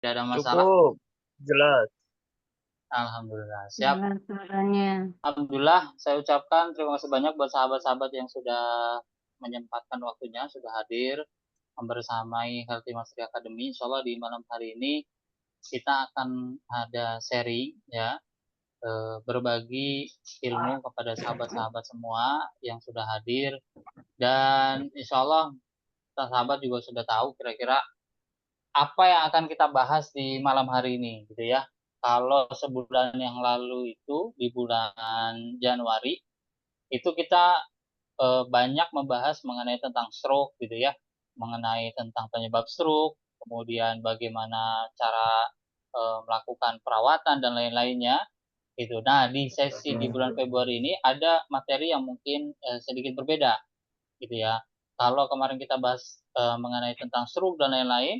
Tidak ada masalah? Cukup, jelas. Alhamdulillah. Siap. Dengan suaranya. Alhamdulillah, saya ucapkan terima kasih banyak buat sahabat-sahabat yang sudah menyempatkan waktunya, sudah hadir membersamai Healthy Mastery Academy. Insya Allah di malam hari ini kita akan ada sharing ya, berbagi ilmu kepada sahabat-sahabat semua yang sudah hadir, dan insya Allah sahabat juga sudah tahu kira-kira apa yang akan kita bahas di malam hari ini gitu ya. Kalau sebulan yang lalu itu di bulan Januari itu kita banyak membahas mengenai tentang stroke gitu ya, mengenai tentang penyebab stroke, kemudian bagaimana cara melakukan perawatan dan lain-lainnya gitu. Nah, di sesi di bulan Februari ini ada materi yang mungkin sedikit berbeda gitu ya. Kalau kemarin kita bahas mengenai tentang stroke dan lain-lain,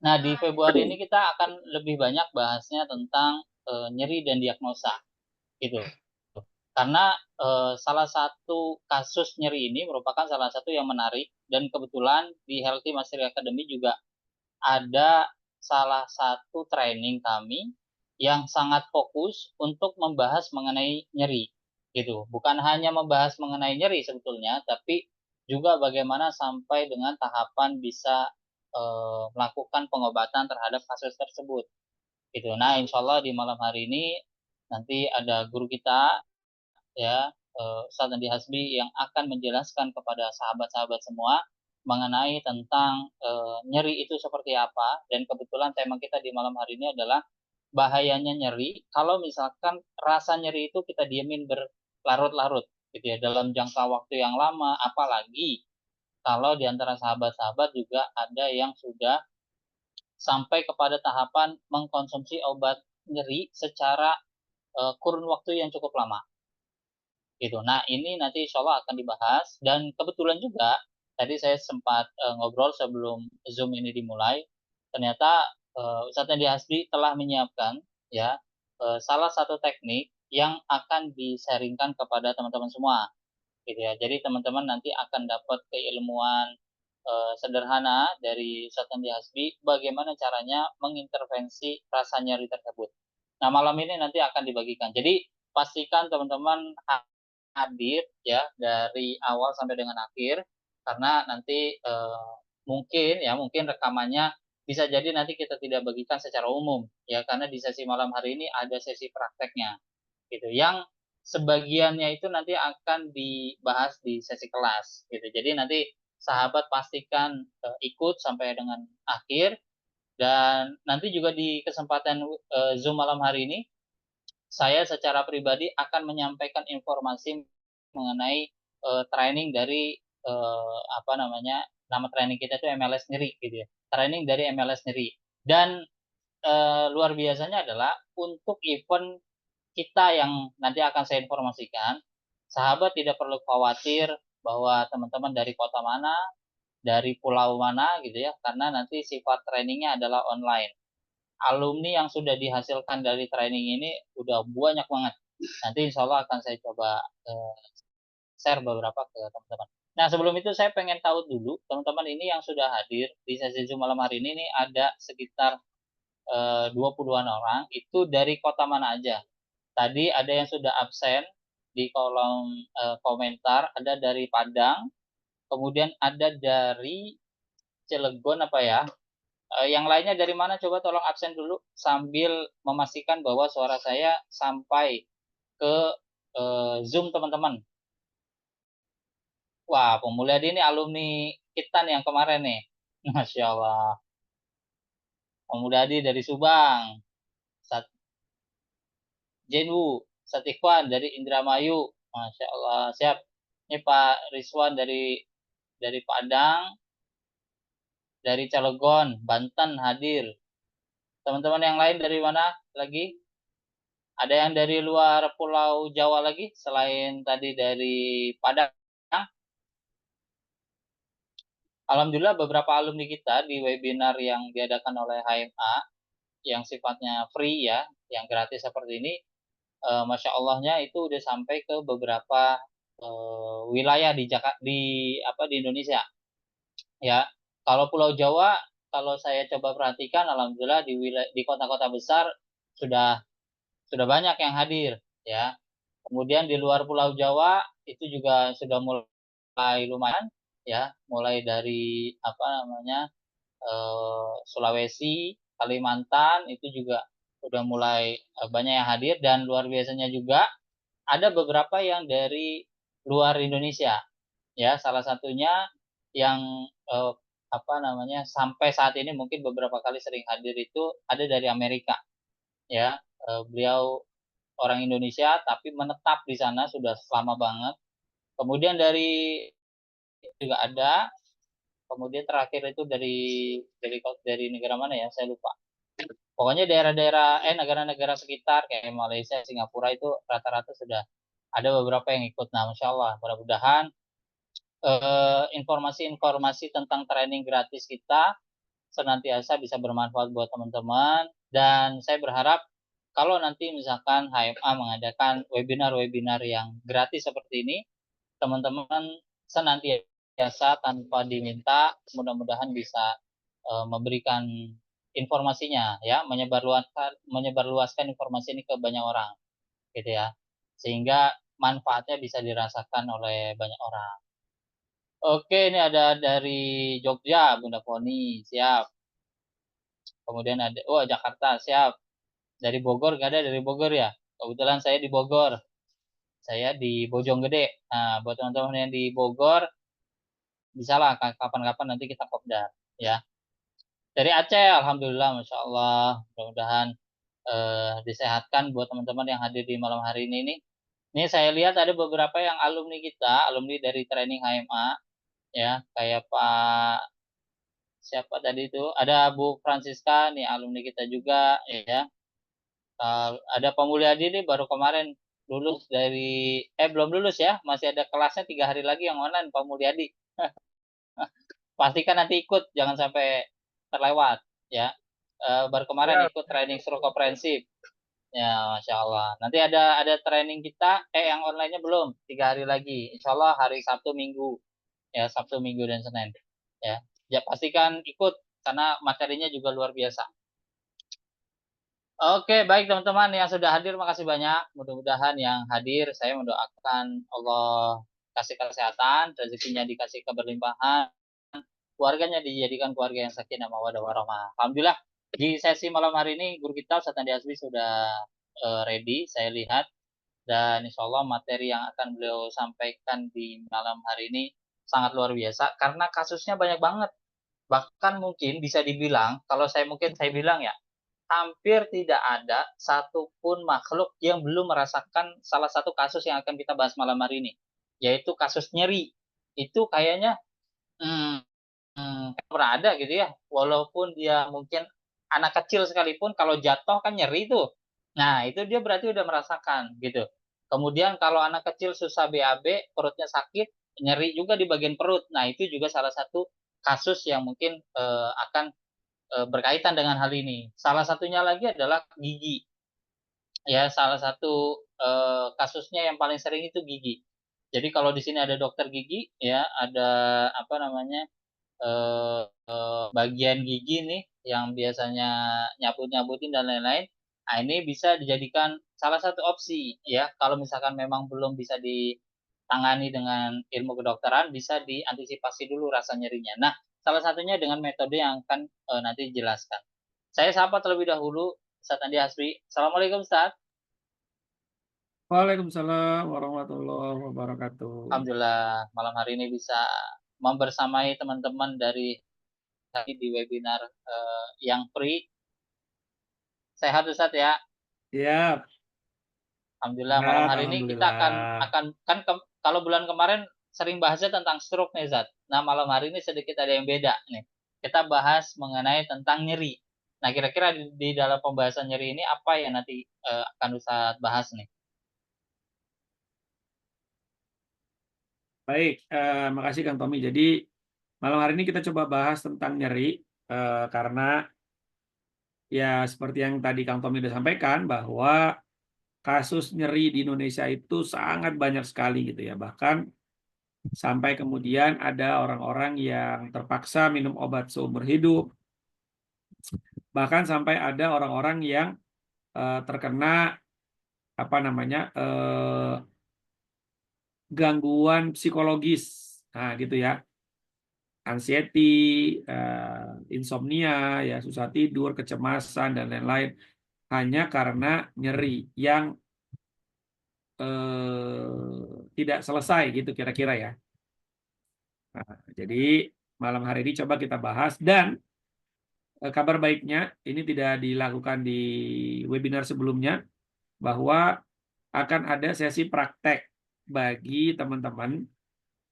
nah di Februari ini kita akan lebih banyak bahasnya tentang nyeri dan diagnosa gitu. Karena salah satu kasus nyeri ini merupakan salah satu yang menarik, dan kebetulan di Healthy Mastery Academy juga ada salah satu training kami yang sangat fokus untuk membahas mengenai nyeri gitu. Bukan hanya membahas mengenai nyeri sebetulnya, tapi juga bagaimana sampai dengan tahapan bisa melakukan pengobatan terhadap kasus tersebut gitu. Nah, insya Allah di malam hari ini nanti ada guru kita ya, Ustadz Andi Hasbi, yang akan menjelaskan kepada sahabat-sahabat semua mengenai tentang nyeri itu seperti apa. Dan kebetulan tema kita di malam hari ini adalah bahayanya nyeri kalau misalkan rasa nyeri itu kita diemin berlarut-larut gitu ya, dalam jangka waktu yang lama, apalagi kalau di antara sahabat-sahabat juga ada yang sudah sampai kepada tahapan mengkonsumsi obat nyeri secara kurun waktu yang cukup lama gitu. Nah, ini nanti insya Allah akan dibahas, dan kebetulan juga tadi saya sempat ngobrol sebelum Zoom ini dimulai, ternyata Ustadz Andi Hasbi telah menyiapkan ya salah satu teknik yang akan disaringkan kepada teman-teman semua gitu ya. Jadi teman-teman nanti akan dapat keilmuan sederhana dari Ustadz Andi Hasbi bagaimana caranya mengintervensi rasa nyeri tersebut. Nah, malam ini nanti akan dibagikan. Jadi pastikan teman-teman hadir ya dari awal sampai dengan akhir, karena nanti mungkin rekamannya bisa jadi nanti kita tidak bagikan secara umum ya, karena di sesi malam hari ini ada sesi prakteknya gitu, yang sebagiannya itu nanti akan dibahas di sesi kelas gitu. Jadi nanti sahabat pastikan ikut sampai dengan akhir, dan nanti juga di kesempatan Zoom malam hari ini saya secara pribadi akan menyampaikan informasi mengenai training dari apa namanya, nama training kita itu MLS sendiri gitu ya. Training dari MLS sendiri. Dan luar biasanya adalah untuk event kita yang nanti akan saya informasikan, sahabat tidak perlu khawatir bahwa teman-teman dari kota mana, dari pulau mana gitu ya, karena nanti sifat trainingnya adalah online. Alumni yang sudah dihasilkan dari training ini udah banyak banget. Nanti insya Allah akan saya coba share beberapa ke teman-teman. Nah, sebelum itu saya pengen tahu dulu, teman-teman ini yang sudah hadir di sesi Zoom malam hari ini ada sekitar 20-an orang, itu dari kota mana aja? Tadi ada yang sudah absen di kolom komentar, ada dari Padang, kemudian ada dari Cilegon apa ya? Yang lainnya dari mana? Coba tolong absen dulu sambil memastikan bahwa suara saya sampai ke Zoom teman-teman. Wah, Pemulyadi ini alumni kita nih yang kemarin nih. Masya Allah. Pemulyadi dari Subang. Sat Jenwu, Satikwan dari Indramayu. Masya Allah. Siap. Ini Pak Rizwan dari Padang, dari Cilegon, Banten hadir. Teman-teman yang lain dari mana lagi? Ada yang dari luar Pulau Jawa lagi selain tadi dari Padang? Alhamdulillah beberapa alumni kita di webinar yang diadakan oleh HMA yang sifatnya free ya, yang gratis seperti ini, Masya Allahnya itu udah sampai ke beberapa wilayah di Jakarta, di Indonesia ya. Kalau Pulau Jawa kalau saya coba perhatikan, alhamdulillah di kota-kota besar sudah sudah banyak yang hadir, ya. Kemudian di luar Pulau Jawa itu juga sudah mulai lumayan, ya, mulai dari apa namanya Sulawesi, Kalimantan itu juga udah mulai banyak yang hadir, dan luar biasanya juga ada beberapa yang dari luar Indonesia, ya. Salah satunya yang eh, apa namanya sampai saat ini mungkin beberapa kali sering hadir itu ada dari Amerika, ya. Beliau orang Indonesia tapi menetap di sana sudah lama banget. Kemudian dari juga ada, kemudian terakhir itu dari negara mana ya, saya lupa. Pokoknya daerah-daerah negara-negara sekitar kayak Malaysia, Singapura itu rata-rata sudah ada beberapa yang ikut. Nah, Masya Allah, mudah-mudahan informasi-informasi tentang training gratis kita senantiasa bisa bermanfaat buat teman-teman. Dan saya berharap kalau nanti misalkan HMA mengadakan webinar-webinar yang gratis seperti ini, teman-teman senantiasa tanpa diminta, mudah-mudahan bisa memberikan informasinya, ya, menyebarluaskan informasi ini ke banyak orang, gitu ya, sehingga manfaatnya bisa dirasakan oleh banyak orang. Oke, ini ada dari Jogja, Bunda Poni, siap. Kemudian ada, oh, Jakarta, siap. Dari Bogor, nggak ada dari Bogor ya? Kebetulan saya di Bogor, saya di Bojonggede. Nah, buat teman-teman yang di Bogor, bisa lah kapan-kapan nanti kita kopdar, ya. Dari Aceh, Alhamdulillah, Masya Allah. Mudah-mudahan disehatkan buat teman-teman yang hadir di malam hari ini nih. Ini saya lihat ada beberapa yang alumni kita, alumni dari training HMA, ya, kayak Pak siapa tadi itu, ada Bu Francisca nih, alumni kita juga, ya. Ada Pak Mulyadi nih baru kemarin lulus dari, belum lulus ya, masih ada kelasnya 3 hari lagi yang online, Pak Mulyadi. Pastikan nanti ikut, jangan sampai terlewat, ya. Baru kemarin ikut training seru komprehensif. Ya, Masya Allah. Nanti ada training kita, yang online-nya belum, 3 hari lagi. Insya Allah hari Sabtu Minggu, ya, Sabtu Minggu dan Senin, ya. Ya, pastikan ikut karena materinya juga luar biasa. Oke, baik teman-teman yang sudah hadir, makasih banyak. Mudah-mudahan yang hadir, saya mendoakan Allah kasih kesehatan, rezekinya dikasih keberlimpahan, keluarganya dijadikan keluarga yang sakinah mawaddah warahmah. Alhamdulillah di sesi malam hari ini guru kita Ustaz Andi Hasbi sudah ready, saya lihat, dan insya Allah materi yang akan beliau sampaikan di malam hari ini sangat luar biasa karena kasusnya banyak banget. Bahkan mungkin bisa dibilang, kalau saya bilang ya, hampir tidak ada satupun makhluk yang belum merasakan salah satu kasus yang akan kita bahas malam hari ini, yaitu kasus nyeri. Itu kayaknya hmm, pernah ada gitu ya, walaupun dia mungkin anak kecil sekalipun kalau jatuh kan nyeri tuh. Nah, itu dia berarti udah merasakan gitu. Kemudian kalau anak kecil susah BAB, perutnya sakit, nyeri juga di bagian perut. Nah, itu juga salah satu kasus yang mungkin akan berkaitan dengan hal ini. Salah satunya lagi adalah gigi. Ya, salah satu kasusnya yang paling sering itu gigi. Jadi kalau di sini ada dokter gigi, ya, ada apa namanya bagian gigi nih yang biasanya nyabut-nyabutin dan lain-lain. Nah, ini bisa dijadikan salah satu opsi, ya. Kalau misalkan memang belum bisa ditangani dengan ilmu kedokteran, bisa diantisipasi dulu rasa nyerinya. Nah, salah satunya dengan metode yang akan nanti dijelaskan. Saya sapa terlebih dahulu Ustaz Andi Hasbi. Assalamualaikum Ustaz. Waalaikumsalam warahmatullahi wabarakatuh. Alhamdulillah malam hari ini bisa membersamai teman-teman dari di webinar yang free. Sehat Ustaz ya. Siap. Alhamdulillah malam Sehat, hari ini kita akan alhamdulillah. akan kan kalau bulan kemarin sering bahasnya tentang stroke nih Zat. Nah, malam hari ini sedikit ada yang beda nih. Kita bahas mengenai tentang nyeri. Nah, kira-kira di dalam pembahasan nyeri ini apa yang nanti akan Ustaz bahas nih? Baik, makasih Kang Tommy. Jadi malam hari ini kita coba bahas tentang nyeri, karena ya seperti yang tadi Kang Tommy udah sampaikan bahwa kasus nyeri di Indonesia itu sangat banyak sekali gitu ya. Bahkan sampai kemudian ada orang-orang yang terpaksa minum obat seumur hidup Bahkan sampai ada orang-orang yang terkena apa namanya gangguan psikologis, nah gitu ya, anxiety, insomnia, ya susah tidur, kecemasan dan lain-lain, hanya karena nyeri yang tidak selesai gitu kira-kira ya. Nah, jadi malam hari ini coba kita bahas, dan kabar baiknya ini tidak dilakukan di webinar sebelumnya, bahwa akan ada sesi praktek bagi teman-teman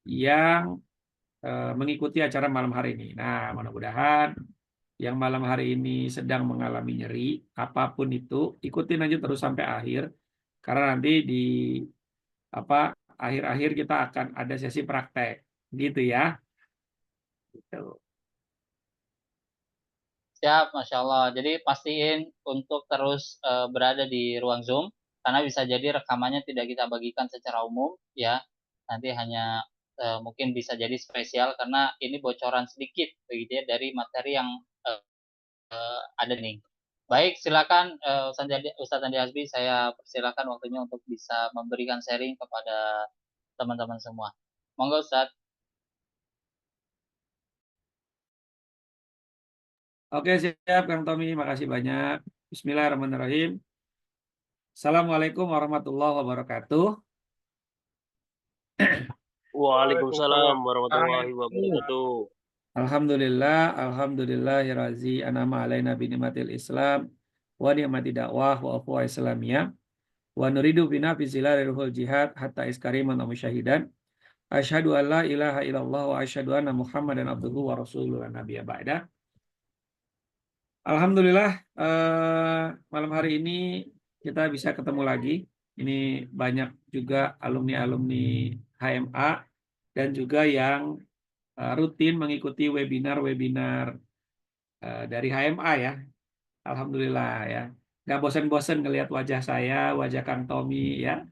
yang mengikuti acara malam hari ini. Nah, mudah-mudahan yang malam hari ini sedang mengalami nyeri, apapun itu, ikutin aja terus sampai akhir, karena nanti di akhir-akhir kita akan ada sesi praktek, gitu ya. Gitu. Siap, Masya Allah. Jadi pastiin untuk terus berada di ruang Zoom, karena bisa jadi rekamannya tidak kita bagikan secara umum, ya. Nanti hanya mungkin bisa jadi spesial, karena ini bocoran sedikit, begitu ya, dari materi yang ada nih. Baik, silakan Ustadz Andi Hasbi, saya persilakan waktunya untuk bisa memberikan sharing kepada teman-teman semua. Monggo Ustadz. Oke, siap Kang Tommy, makasih banyak. Bismillahirrahmanirrahim. Assalamualaikum warahmatullahi wabarakatuh. Waalaikumsalam warahmatullahi Waalaikumsalam. wabarakatuh. Alhamdulillah, alhamdulillahirrazi anama alaina binimatil Islam wa ni'mati dakwah wa afwa islamiyah wa nuridu bina fi zilalil jihad hatta iskariman wa musyahidan. Asyhadu an la ilaha illallah wa asyhadu anna Muhammadan abduhu wa rasuluhu wa nabiyya ba'da. Alhamdulillah, malam hari ini kita bisa ketemu lagi. Ini banyak juga alumni-alumni HMA dan juga yang rutin mengikuti webinar-webinar dari HMA ya. Alhamdulillah ya. Nggak bosan-bosan ngelihat wajah saya, wajah Kang Tommy ya.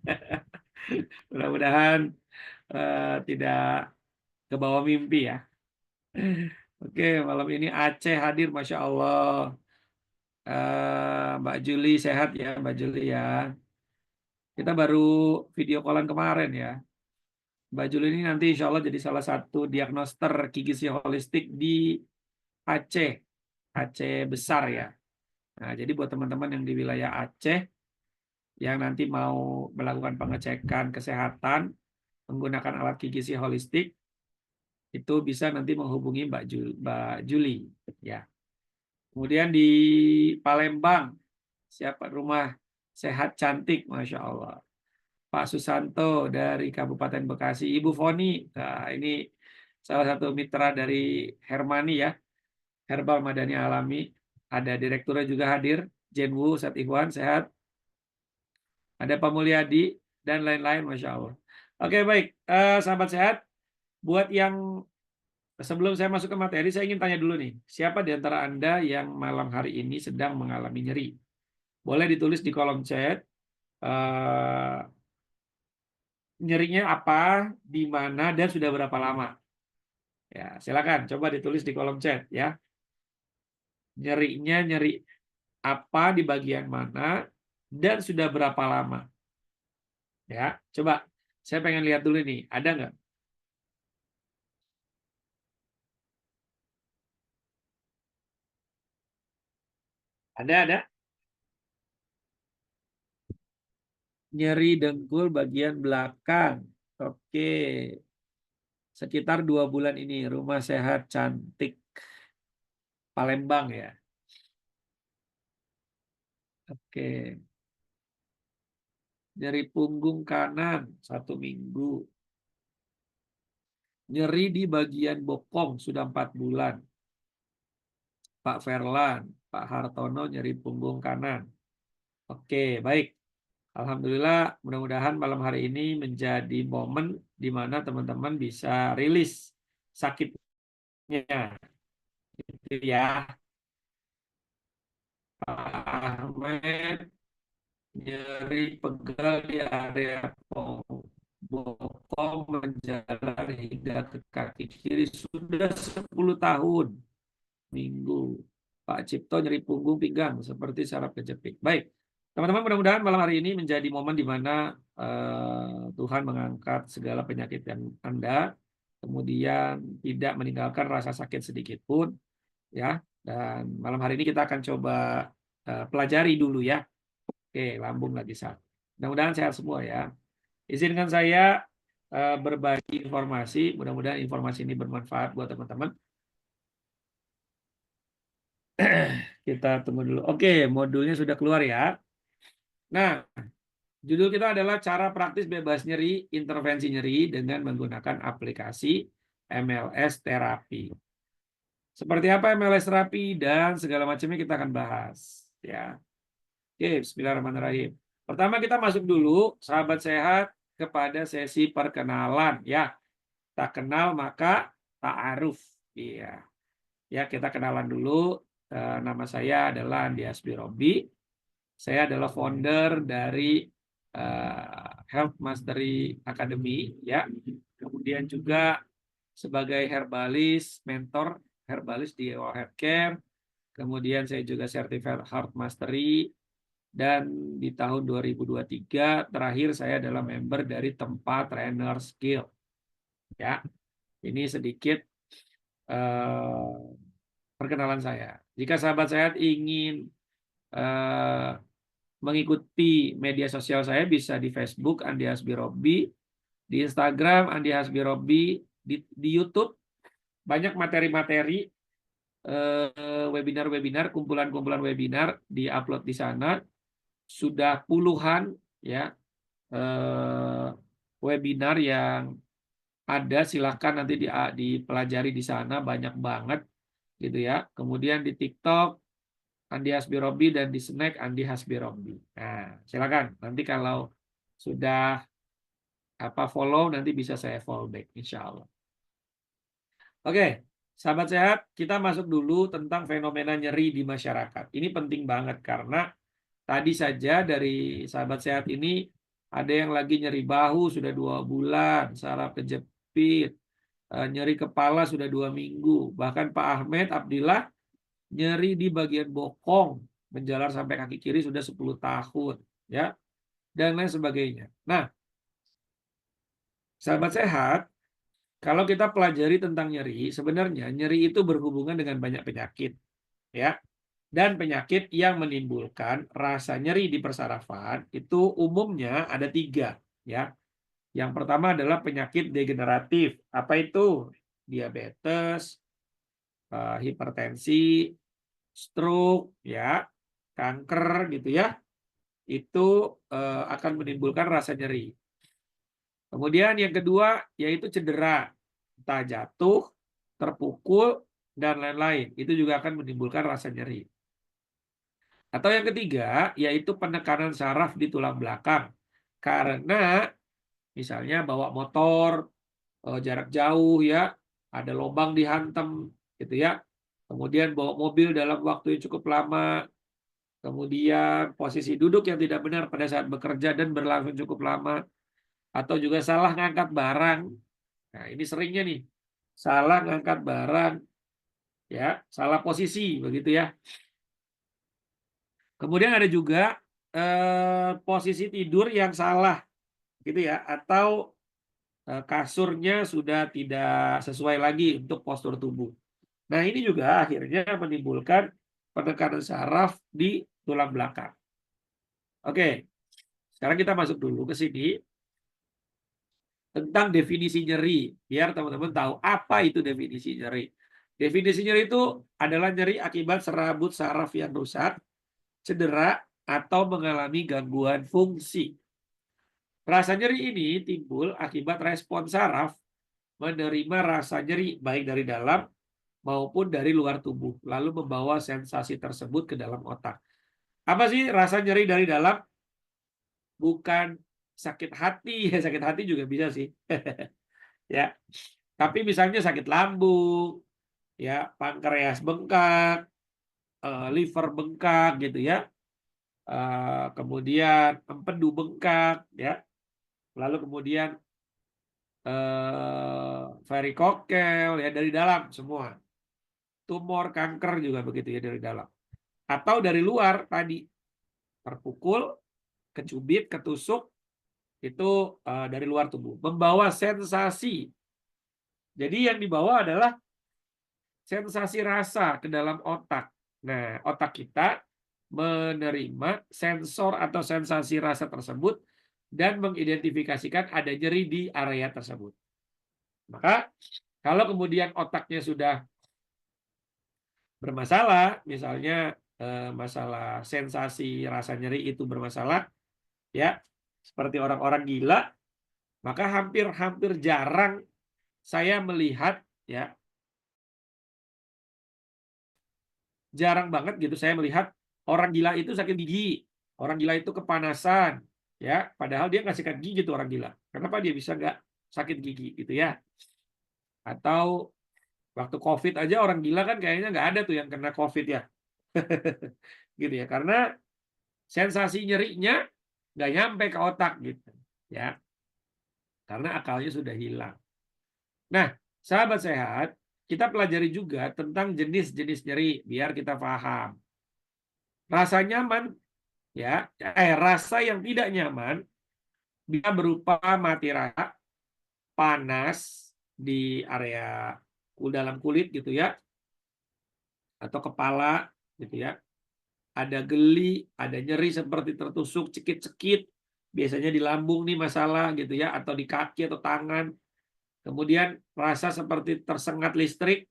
Mudah-mudahan tidak ke bawah mimpi ya. Oke, malam ini Aceh hadir, Masya Allah. Mbak Juli sehat ya, Mbak Juli ya. Kita baru video callan kemarin ya. Mbak Juli ini nanti insya Allah jadi salah satu diagnoster gizi holistik di Aceh, Aceh besar ya. Nah, jadi buat teman-teman yang di wilayah Aceh yang nanti mau melakukan pengecekan kesehatan menggunakan alat gizi holistik, itu bisa nanti menghubungi Mbak Juli ya. Kemudian di Palembang, siapa rumah sehat cantik, Masya Allah. Pak Susanto dari Kabupaten Bekasi, Ibu Foni, nah, ini salah satu mitra dari Hermani ya, Herbal Madani Alami. Ada direkturnya juga hadir, Jenwu, Ustaz Ikhwan, sehat. Ada Pak Mulyadi, dan lain-lain, Masya Allah. Oke, baik. Sahabat sehat, buat yang sebelum saya masuk ke materi, saya ingin tanya dulu nih, siapa di antara Anda yang malam hari ini sedang mengalami nyeri? Boleh ditulis di kolom chat, nyerinya apa, di mana, dan sudah berapa lama. Ya, silakan coba ditulis di kolom chat ya. Nyerinya nyeri apa, di bagian mana, dan sudah berapa lama. Ya, coba saya pengen lihat dulu nih, ada nggak? Ada. Nyeri dengkul bagian belakang. Oke. Sekitar 2 bulan ini, rumah sehat cantik Palembang ya. Oke. Nyeri punggung kanan 1 minggu. Nyeri di bagian bokong sudah 4 bulan. Pak Ferlan, Pak Hartono nyeri punggung kanan. Oke, baik. Alhamdulillah, mudah-mudahan malam hari ini menjadi momen di mana teman-teman bisa rilis sakitnya. Gitu ya. Pak Ahmed nyeri pegal di area bokong menjalar hingga ke kaki kiri sudah 10 tahun. Minggu. Pak Cipto nyeri punggung pinggang seperti saraf kejepit. Baik, teman-teman, mudah-mudahan malam hari ini menjadi momen di mana Tuhan mengangkat segala penyakit yang Anda, kemudian tidak meninggalkan rasa sakit sedikit pun, ya. Dan malam hari ini kita akan coba pelajari dulu ya. Oke, lambung lagi sakit. Mudah-mudahan sehat semua ya. Izinkan saya berbagi informasi, mudah-mudahan informasi ini bermanfaat buat teman-teman. Kita tunggu dulu. Oke, modulnya sudah keluar ya. Nah, judul kita adalah cara praktis bebas nyeri, intervensi nyeri dengan menggunakan aplikasi MLS terapi. Seperti apa MLS terapi dan segala macamnya kita akan bahas ya. Oke, bismillahirrahmanirrahim. Pertama kita masuk dulu, sahabat sehat, kepada sesi perkenalan ya. Tak kenal maka ta'aruf. Iya. Ya, kita kenalan dulu. Nama saya adalah Andi Hasbi Robi. Saya adalah founder dari Health Mastery Academy ya. Kemudian juga sebagai herbalis, mentor herbalis di EO Healthcare. Kemudian saya juga certified Health Mastery, dan di tahun 2023 terakhir saya adalah member dari Tempat Trainer Skill. Ya. Ini sedikit perkenalan saya. Jika sahabat sehat ingin mengikuti media sosial saya, bisa di Facebook Andi Hasbi Robi, di Instagram Andi Hasbi Robi, di YouTube banyak materi-materi webinar-webinar, kumpulan-kumpulan webinar diupload di sana. Sudah puluhan ya webinar yang ada, silahkan nanti dipelajari di sana, banyak banget gitu ya. Kemudian di TikTok Andi Hasbi Robi dan di Snack Andi Hasbi Robi. Nah, silakan nanti kalau sudah follow nanti bisa saya follow back insya Allah. Oke, sahabat sehat, kita masuk dulu tentang fenomena nyeri di masyarakat. Ini penting banget karena tadi saja dari sahabat sehat ini ada yang lagi nyeri bahu sudah 2 bulan, saraf kejepit, nyeri kepala sudah 2 minggu. Bahkan Pak Ahmed Abdillah nyeri di bagian bokong menjalar sampai kaki kiri sudah 10 tahun, ya, dan lain sebagainya. Nah, sahabat sehat, kalau kita pelajari tentang nyeri, sebenarnya nyeri itu berhubungan dengan banyak penyakit, ya. Dan penyakit yang menimbulkan rasa nyeri di persarafan itu umumnya ada 3, ya. Yang pertama adalah penyakit degeneratif. Apa itu? Diabetes, hipertensi, stroke, ya, kanker gitu ya. Itu akan menimbulkan rasa nyeri. Kemudian yang kedua yaitu cedera, entah jatuh, terpukul, dan lain-lain. Itu juga akan menimbulkan rasa nyeri. Atau yang ketiga yaitu penekanan saraf di tulang belakang. Karena misalnya bawa motor jarak jauh ya, ada lubang dihantam gitu ya. Kemudian bawa mobil dalam waktu yang cukup lama. Kemudian posisi duduk yang tidak benar pada saat bekerja dan berlangsung cukup lama. Atau juga salah ngangkat barang. Nah, ini seringnya nih. Salah ngangkat barang, ya, salah posisi begitu ya. Kemudian ada juga posisi tidur yang salah gitu ya, atau kasurnya sudah tidak sesuai lagi untuk postur tubuh. Nah, ini juga akhirnya menimbulkan penekanan saraf di tulang belakang. Oke, sekarang kita masuk dulu ke sini tentang definisi nyeri, biar teman-teman tahu apa itu definisi nyeri. Definisi nyeri itu adalah nyeri akibat serabut saraf yang rusak, cedera, atau mengalami gangguan fungsi. Rasa nyeri ini timbul akibat respon saraf menerima rasa nyeri baik dari dalam maupun dari luar tubuh, lalu membawa sensasi tersebut ke dalam otak. Apa sih rasa nyeri dari dalam? Bukan sakit hati, sakit hati juga bisa sih. Ya. Tapi misalnya sakit lambung, ya, pankreas bengkak, liver bengkak gitu ya. Kemudian empedu bengkak ya. Lalu kemudian varikokel ya, dari dalam semua. tumor, kanker juga begitu ya dari dalam. Atau dari luar tadi, terpukul, kecubit, ketusuk, itu dari luar tubuh. Membawa sensasi. Jadi yang dibawa adalah sensasi rasa ke dalam otak. Nah, otak kita menerima sensor atau sensasi rasa tersebut dan mengidentifikasikan ada nyeri di area tersebut. Maka kalau kemudian otaknya sudah bermasalah, misalnya masalah sensasi rasa nyeri itu bermasalah, ya seperti orang-orang gila, maka hampir jarang saya melihat, ya jarang banget gitu saya melihat orang gila itu sakit gigi, orang gila itu kepanasan, ya padahal dia nggak sikat gigi tuh orang gila. Kenapa dia bisa nggak sakit gigi gitu ya? Atau waktu COVID aja orang gila kan kayaknya nggak ada tuh yang kena COVID ya. Gitu ya, karena sensasi nyerinya nggak nyampe ke otak gitu ya, karena akalnya sudah hilang. Nah, sahabat sehat, kita pelajari juga tentang jenis-jenis nyeri biar kita paham. Rasa nyaman ya, rasa yang tidak nyaman bisa berupa mati rasa, panas di area dalam kulit gitu ya, atau kepala gitu ya. Ada geli, ada nyeri seperti tertusuk, cekit-cekit, biasanya di lambung nih masalah gitu ya, atau di kaki atau tangan. Kemudian rasa seperti tersengat listrik,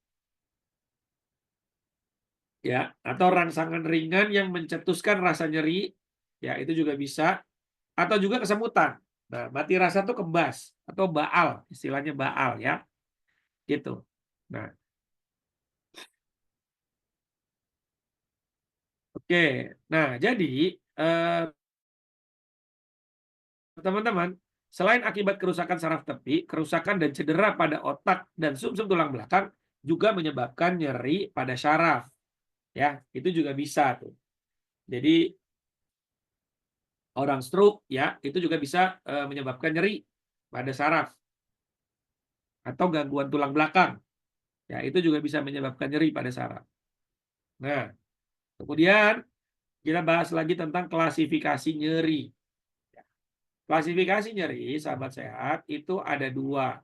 ya, atau rangsangan ringan yang mencetuskan rasa nyeri, ya itu juga bisa. Atau juga kesemutan. Nah, mati rasa tuh kebas atau baal, istilahnya baal ya, gitu. Nah, oke. Nah, jadi teman-teman, selain akibat kerusakan saraf tepi, kerusakan dan cedera pada otak dan sumsum tulang belakang juga menyebabkan nyeri pada syaraf. Ya, itu juga bisa tuh. Jadi orang stroke ya, itu juga bisa menyebabkan nyeri pada saraf atau gangguan tulang belakang. Ya, itu juga bisa menyebabkan nyeri pada saraf. Nah, kemudian kita bahas lagi tentang klasifikasi nyeri. Klasifikasi nyeri, sahabat sehat, itu ada dua.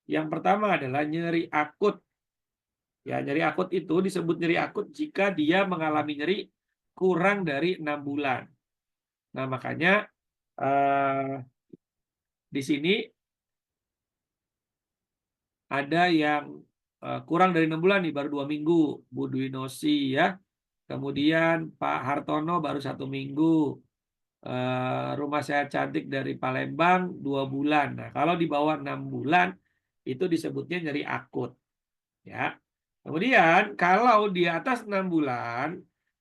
Yang pertama adalah nyeri akut. Ya, nyeri akut itu disebut nyeri akut jika dia mengalami nyeri kurang dari 6 bulan. Nah, makanya di sini ada yang kurang dari 6 bulan nih, baru 2 minggu. Bu Dwinosi ya. Kemudian Pak Hartono baru 1 minggu. Rumah Sehat Cantik dari Palembang 2 bulan. Nah, kalau di bawah 6 bulan itu disebutnya nyeri akut. Ya. Kemudian kalau di atas 6 bulan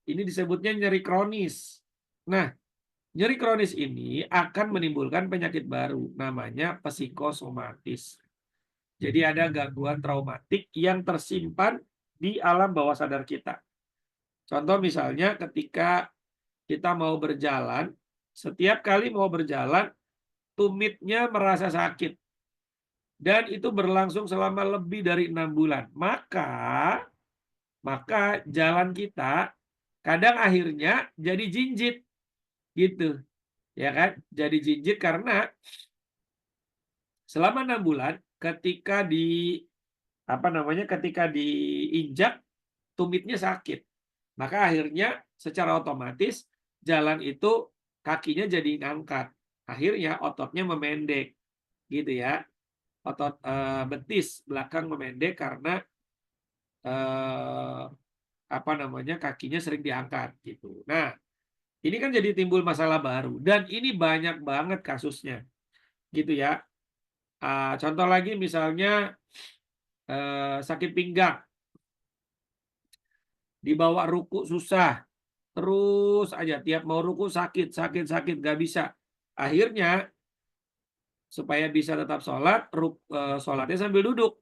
ini disebutnya nyeri kronis. Nah, nyeri kronis ini akan menimbulkan penyakit baru namanya psikosomatis. Jadi ada gangguan traumatik yang tersimpan di alam bawah sadar kita. Contoh misalnya ketika kita mau berjalan, setiap kali mau berjalan, tumitnya merasa sakit. Dan itu berlangsung selama lebih dari 6 bulan. Maka jalan kita kadang akhirnya jadi jinjit. Gitu. Ya kan? Jadi jinjit karena selama 6 bulan ketika ketika diinjak tumitnya sakit. Maka akhirnya secara otomatis jalan itu kakinya jadi ngangkat. Akhirnya ototnya memendek. Gitu ya. Otot betis belakang memendek karena kakinya sering diangkat gitu. Nah, ini kan jadi timbul masalah baru dan ini banyak banget kasusnya. Gitu ya. Contoh lagi misalnya sakit pinggang. Dibawa ruku susah. Terus aja tiap mau ruku sakit, nggak bisa. Akhirnya supaya bisa tetap sholat, sholatnya sambil duduk.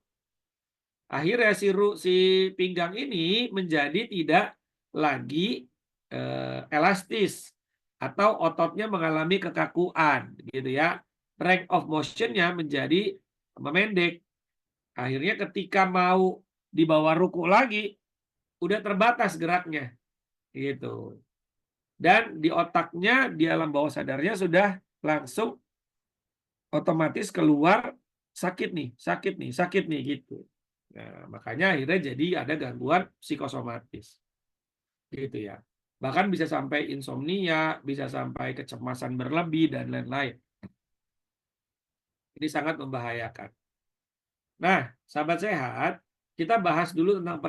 Akhirnya si pinggang ini menjadi tidak lagi elastis atau ototnya mengalami kekakuan, gitu ya. Range of motion-nya menjadi memendek. Akhirnya ketika mau dibawa ruku lagi, udah terbatas geraknya gitu. Dan di otaknya, di alam bawah sadarnya sudah langsung otomatis keluar sakit nih, sakit nih, sakit nih gitu. Nah, makanya akhirnya jadi ada gangguan psikosomatis gitu ya. Bahkan bisa sampai insomnia, bisa sampai kecemasan berlebih dan lain-lain. Ini sangat membahayakan. Nah, sahabat sehat, kita bahas dulu tentang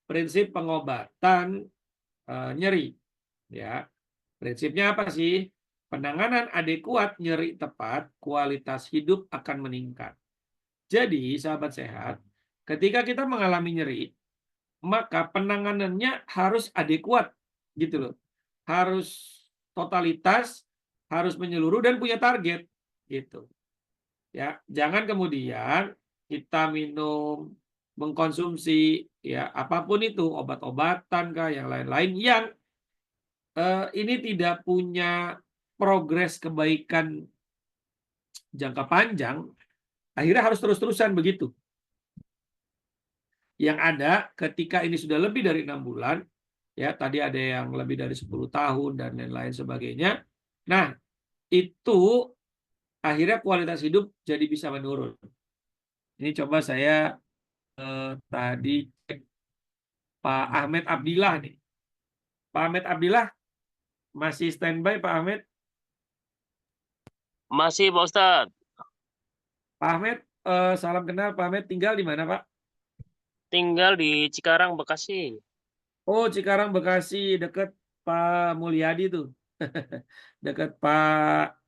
prinsip pengobatan nyeri ya. Prinsipnya apa sih? Penanganan adekuat nyeri tepat, kualitas hidup akan meningkat. Jadi, sahabat sehat, ketika kita mengalami nyeri, maka penanganannya harus adekuat gitu loh. Harus totalitas, harus menyeluruh dan punya target gitu. Ya, jangan kemudian kita minum, mengkonsumsi ya apapun itu, obat-obatan kah yang lain-lain yang ini tidak punya progres kebaikan jangka panjang, akhirnya harus terus-terusan begitu. Yang ada ketika ini sudah lebih dari 6 bulan, ya tadi ada yang lebih dari 10 tahun dan lain-lain sebagainya. Nah, itu akhirnya kualitas hidup jadi bisa menurun. Ini coba saya tadi cek Pak Ahmed Abdillah nih. Pak Ahmed Abdillah masih standby Pak Ahmed? Masih Pak Ustadz. Pak Ahmed, salam kenal Pak Ahmed, tinggal di mana Pak? Tinggal di Cikarang, Bekasi. Oh, Cikarang, Bekasi, deket Pak Mulyadi tuh. Deket Pak,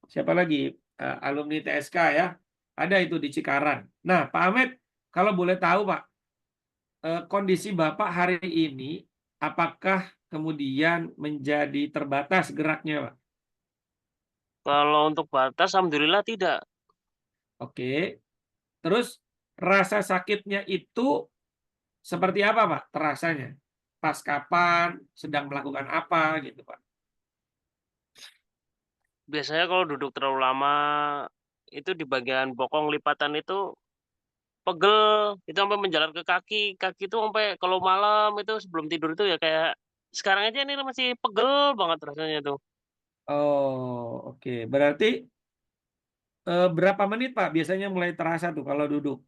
siapa lagi? Alumni TSK ya. Ada itu di Cikarang. Nah, Pak Ahmed, kalau boleh tahu Pak, kondisi Bapak hari ini, apakah kemudian menjadi terbatas geraknya Pak? Kalau untuk batas, alhamdulillah tidak. Oke. Terus rasa sakitnya itu seperti apa Pak terasanya? Pas kapan, sedang melakukan apa gitu Pak? Biasanya kalau duduk terlalu lama, itu di bagian bokong lipatan itu pegel, itu sampai menjalar ke kaki. Kaki itu sampai kalau malam itu sebelum tidur itu ya kayak sekarang aja ini masih pegel banget rasanya tuh. Oh, oke. Berarti berapa menit Pak biasanya mulai terasa tuh kalau duduk?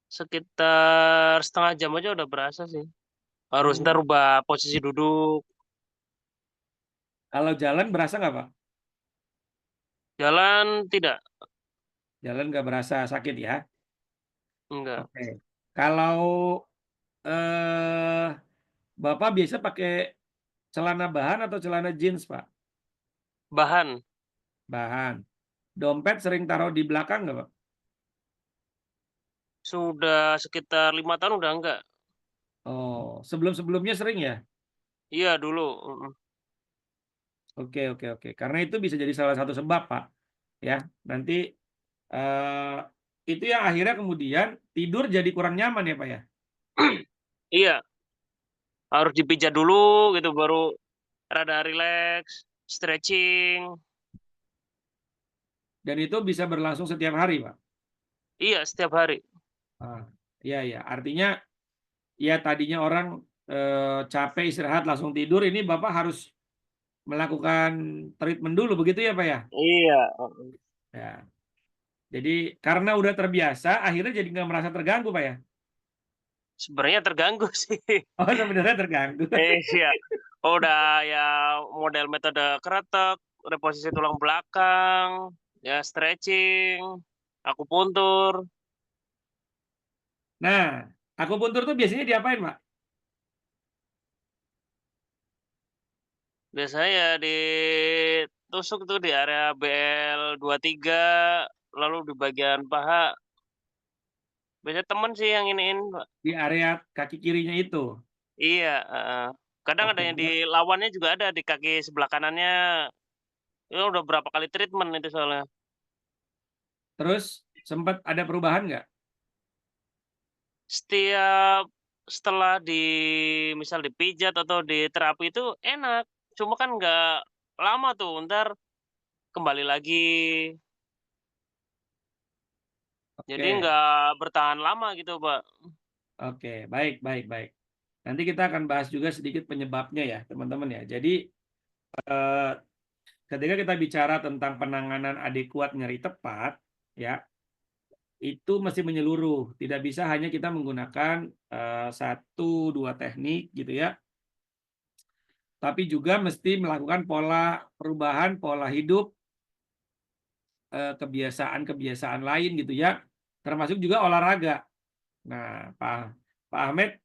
Sekitar setengah jam aja udah berasa sih. Harus ntar Hmm. rubah posisi duduk. Kalau jalan berasa nggak Pak? Jalan tidak, Jalan nggak berasa sakit ya? enggak. Oke. Kalau eh, Bapak biasa pakai celana bahan atau celana jeans Pak? Bahan Bahan. Dompet sering taruh di belakang nggak Pak? sudah sekitar 5 tahun udah enggak. Oh, sebelum-sebelumnya sering ya? Iya dulu. Oke, oke, oke. Karena itu bisa jadi salah satu sebab, Pak. Ya, nanti eh, itu yang akhirnya kemudian tidur jadi kurang nyaman ya, Pak ya. Iya, harus dipijat dulu gitu baru rada rileks, stretching. Dan itu bisa berlangsung setiap hari, Pak. Iya, setiap hari. Ah, iya, iya. Artinya ya tadinya orang capek istirahat langsung tidur, ini Bapak harus melakukan treatment dulu begitu ya, Pak ya? Iya. Ya. Jadi karena udah terbiasa, akhirnya jadi nggak merasa terganggu, Pak ya. Sebenarnya terganggu sih. Oh, sebenarnya terganggu. Iya. Udah ya model metode kretek, reposisi tulang belakang, ya stretching, akupuntur. Nah, akupuntur tuh biasanya diapain, Pak? Biasanya ya ditusuk tuh di area BL23, lalu di bagian paha. Biasanya temen sih yang iniin, Pak. Di area kaki kirinya itu. Iya, heeh. Kadang ada Oke. yang di lawannya juga ada di kaki sebelah kanannya. Ya udah berapa kali treatment itu soalnya. Terus sempat ada perubahan nggak? Setiap setelah misal dipijat atau di terapi itu enak. Cuma kan nggak lama tuh, ntar kembali lagi. Jadi Oke. nggak bertahan lama gitu, Pak. Oke, baik, baik, baik. Nanti kita akan bahas juga sedikit penyebabnya ya, teman-teman ya. Jadi, eh, ketika kita bicara tentang penanganan adekuat nyeri tepat, ya, itu mesti menyeluruh. Tidak bisa hanya kita menggunakan 1-2 teknik gitu ya, tapi juga mesti melakukan perubahan pola hidup, kebiasaan-kebiasaan lain gitu ya, termasuk juga olahraga. Nah, Pak Ahmed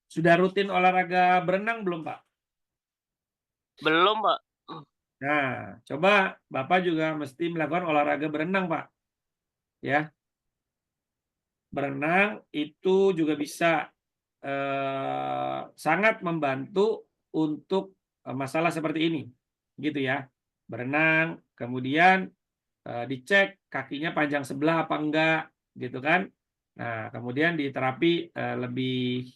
sudah rutin olahraga berenang belum, Pak? Belum, Pak. Nah, coba Bapak juga mesti melakukan olahraga berenang, Pak. Ya, berenang itu juga bisa sangat membantu untuk masalah seperti ini, gitu ya. Berenang, kemudian dicek kakinya panjang sebelah apa enggak, gitu kan. Nah, kemudian diterapi lebih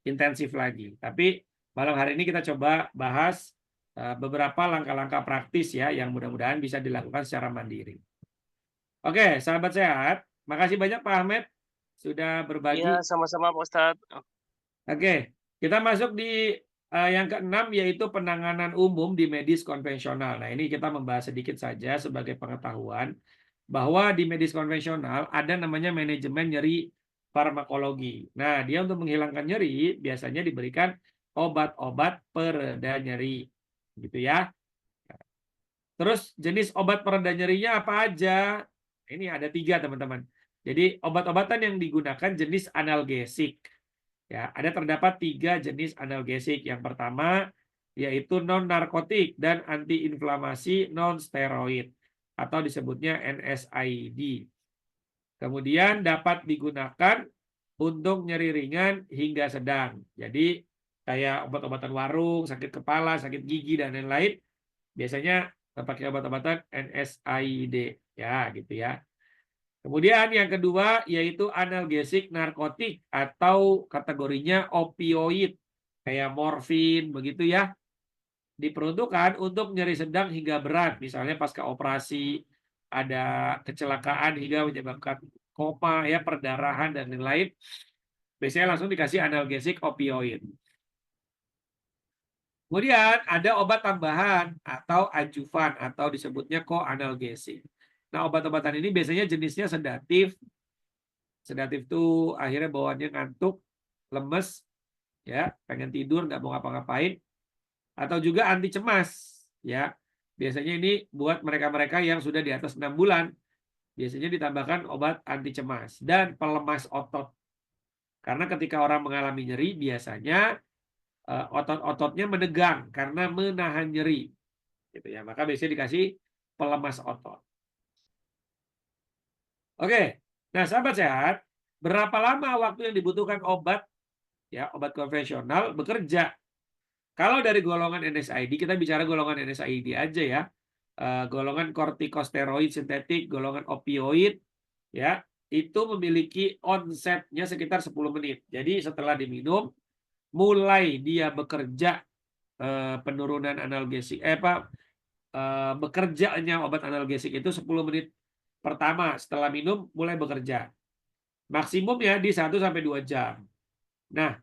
intensif lagi. Tapi malam hari ini kita coba bahas beberapa langkah-langkah praktis ya yang mudah-mudahan bisa dilakukan secara mandiri. Oke, sahabat sehat, makasih banyak Pak Ahmed sudah Iya, berbagi. sama-sama Pak Ustadz. Oke, kita masuk di yang keenam yaitu penanganan umum di medis konvensional. Nah, ini kita membahas sedikit saja sebagai pengetahuan bahwa di medis konvensional ada namanya manajemen nyeri farmakologi. Nah, dia untuk menghilangkan nyeri biasanya diberikan obat-obat pereda nyeri, gitu ya. Terus jenis obat pereda nyerinya apa aja? Ini ada 3 teman-teman. Jadi obat-obatan yang digunakan jenis analgesik. Ya, terdapat 3 jenis analgesik. Yang pertama yaitu non narkotik dan antiinflamasi non steroid atau disebutnya NSAID. Kemudian dapat digunakan untuk nyeri ringan hingga sedang. Jadi kayak obat-obatan warung, sakit kepala, sakit gigi dan lain-lain biasanya pakai obat-obatan NSAID ya gitu ya. Kemudian yang kedua yaitu analgesik narkotik atau kategorinya opioid kayak morfin begitu ya. Diperuntukkan untuk nyeri sedang hingga berat, misalnya pasca operasi ada kecelakaan hingga menyebabkan koma ya, perdarahan dan lain-lain. Biasanya langsung dikasih analgesik opioid. Kemudian ada obat tambahan atau adjuvan atau disebutnya koanalgesik. Nah, obat-obatan ini biasanya jenisnya sedatif. Sedatif itu akhirnya bawaannya ngantuk, lemes, ya, pengen tidur, nggak mau ngapa-ngapain. Atau juga anti cemas, ya. Biasanya ini buat mereka-mereka yang sudah di atas 6 bulan. Biasanya ditambahkan obat anti cemas dan pelemas otot. Karena ketika orang mengalami nyeri biasanya otot-ototnya menegang karena menahan nyeri, gitu ya. Maka biasanya dikasih pelemas otot. Oke, nah sahabat sehat, berapa lama waktu yang dibutuhkan obat ya obat konvensional bekerja? Kalau dari golongan NSAID kita bicara golongan NSAID aja ya, golongan kortikosteroid sintetik, golongan opioid, ya itu memiliki onsetnya sekitar 10 menit. Jadi setelah diminum mulai dia bekerja penurunan analgesik bekerjanya obat analgesik itu 10 menit pertama setelah minum mulai bekerja. Maksimum ya di 1-2 jam. Nah,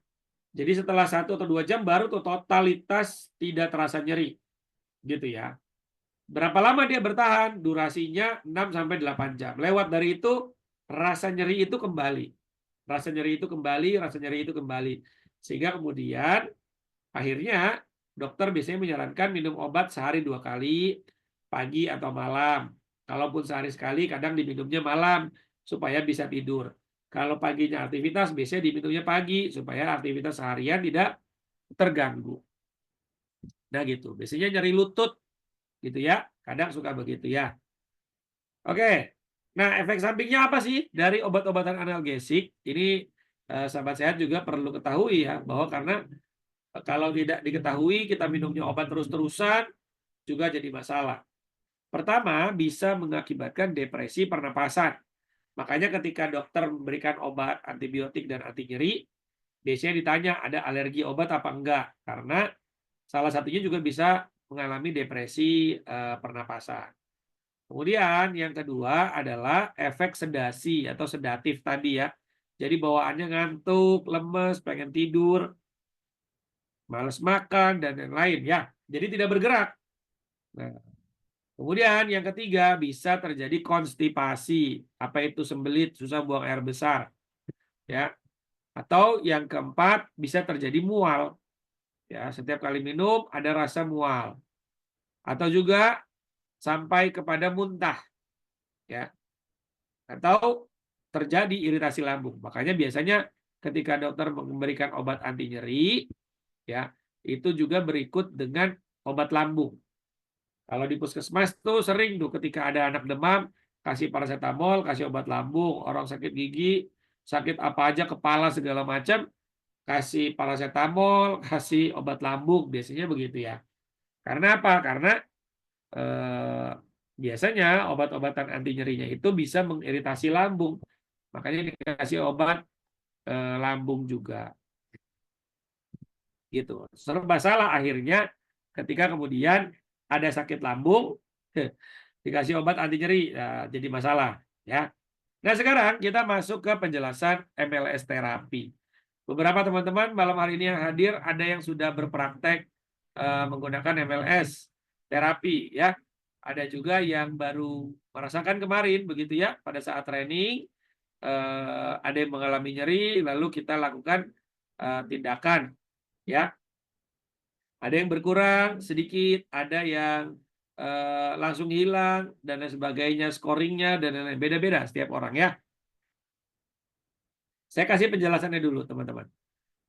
jadi setelah 1 atau 2 jam baru tuh totalitas tidak terasa nyeri. Gitu ya. Berapa lama dia bertahan? Durasinya 6-8 jam. Lewat dari itu rasa nyeri itu kembali. Rasa nyeri itu kembali, rasa nyeri itu kembali. Sehingga kemudian akhirnya dokter biasanya menyarankan minum obat sehari 2 kali, pagi atau malam. Kalaupun sehari sekali, kadang diminumnya malam supaya bisa tidur. Kalau paginya aktivitas, biasanya diminumnya pagi supaya aktivitas seharian tidak terganggu. Nah gitu, biasanya nyeri lutut gitu ya, kadang suka begitu ya. Oke, nah efek sampingnya apa sih dari obat-obatan analgesik? Ini sahabat sehat juga perlu ketahui ya, bahwa karena kalau tidak diketahui kita minumnya obat terus-terusan juga jadi masalah. Pertama, bisa mengakibatkan depresi pernapasan. Makanya ketika dokter memberikan obat antibiotik dan anti nyeri, biasanya ditanya ada alergi obat apa enggak. Karena salah satunya juga bisa mengalami depresi pernapasan. Kemudian yang kedua adalah efek sedasi atau sedatif tadi ya. Jadi bawaannya ngantuk, lemes, pengen tidur, malas makan, dan lain-lain ya. Jadi tidak bergerak. Nah, kemudian yang ketiga bisa terjadi konstipasi. Apa itu sembelit, susah buang air besar. Ya. Atau yang keempat bisa terjadi mual. Ya, setiap kali minum ada rasa mual. Atau juga sampai kepada muntah. Ya. Atau terjadi iritasi lambung. Makanya biasanya ketika dokter memberikan obat anti nyeri, ya, itu juga berikut dengan obat lambung. Kalau di puskesmas tuh sering tuh ketika ada anak demam, kasih paracetamol, kasih obat lambung. Orang sakit gigi, sakit apa aja, kepala segala macam, kasih paracetamol, kasih obat lambung. Biasanya begitu ya. Karena apa? Karena biasanya obat-obatan anti nyerinya itu bisa mengiritasi lambung. Makanya dikasih obat lambung juga. Gitu. Serba salah akhirnya ketika kemudian ada sakit lambung, dikasih obat anti nyeri, jadi masalah. Ya. Nah sekarang kita masuk ke penjelasan MLS terapi. Beberapa teman-teman malam hari ini yang hadir ada yang sudah berpraktek menggunakan MLS terapi, ya. Ada juga yang baru merasakan kemarin, begitu ya, pada saat training ada yang mengalami nyeri, lalu kita lakukan tindakan, ya. Ada yang berkurang sedikit, ada yang langsung hilang dan lain sebagainya, scoringnya dan lain-lain, beda-beda setiap orang ya. Saya kasih penjelasannya dulu teman-teman.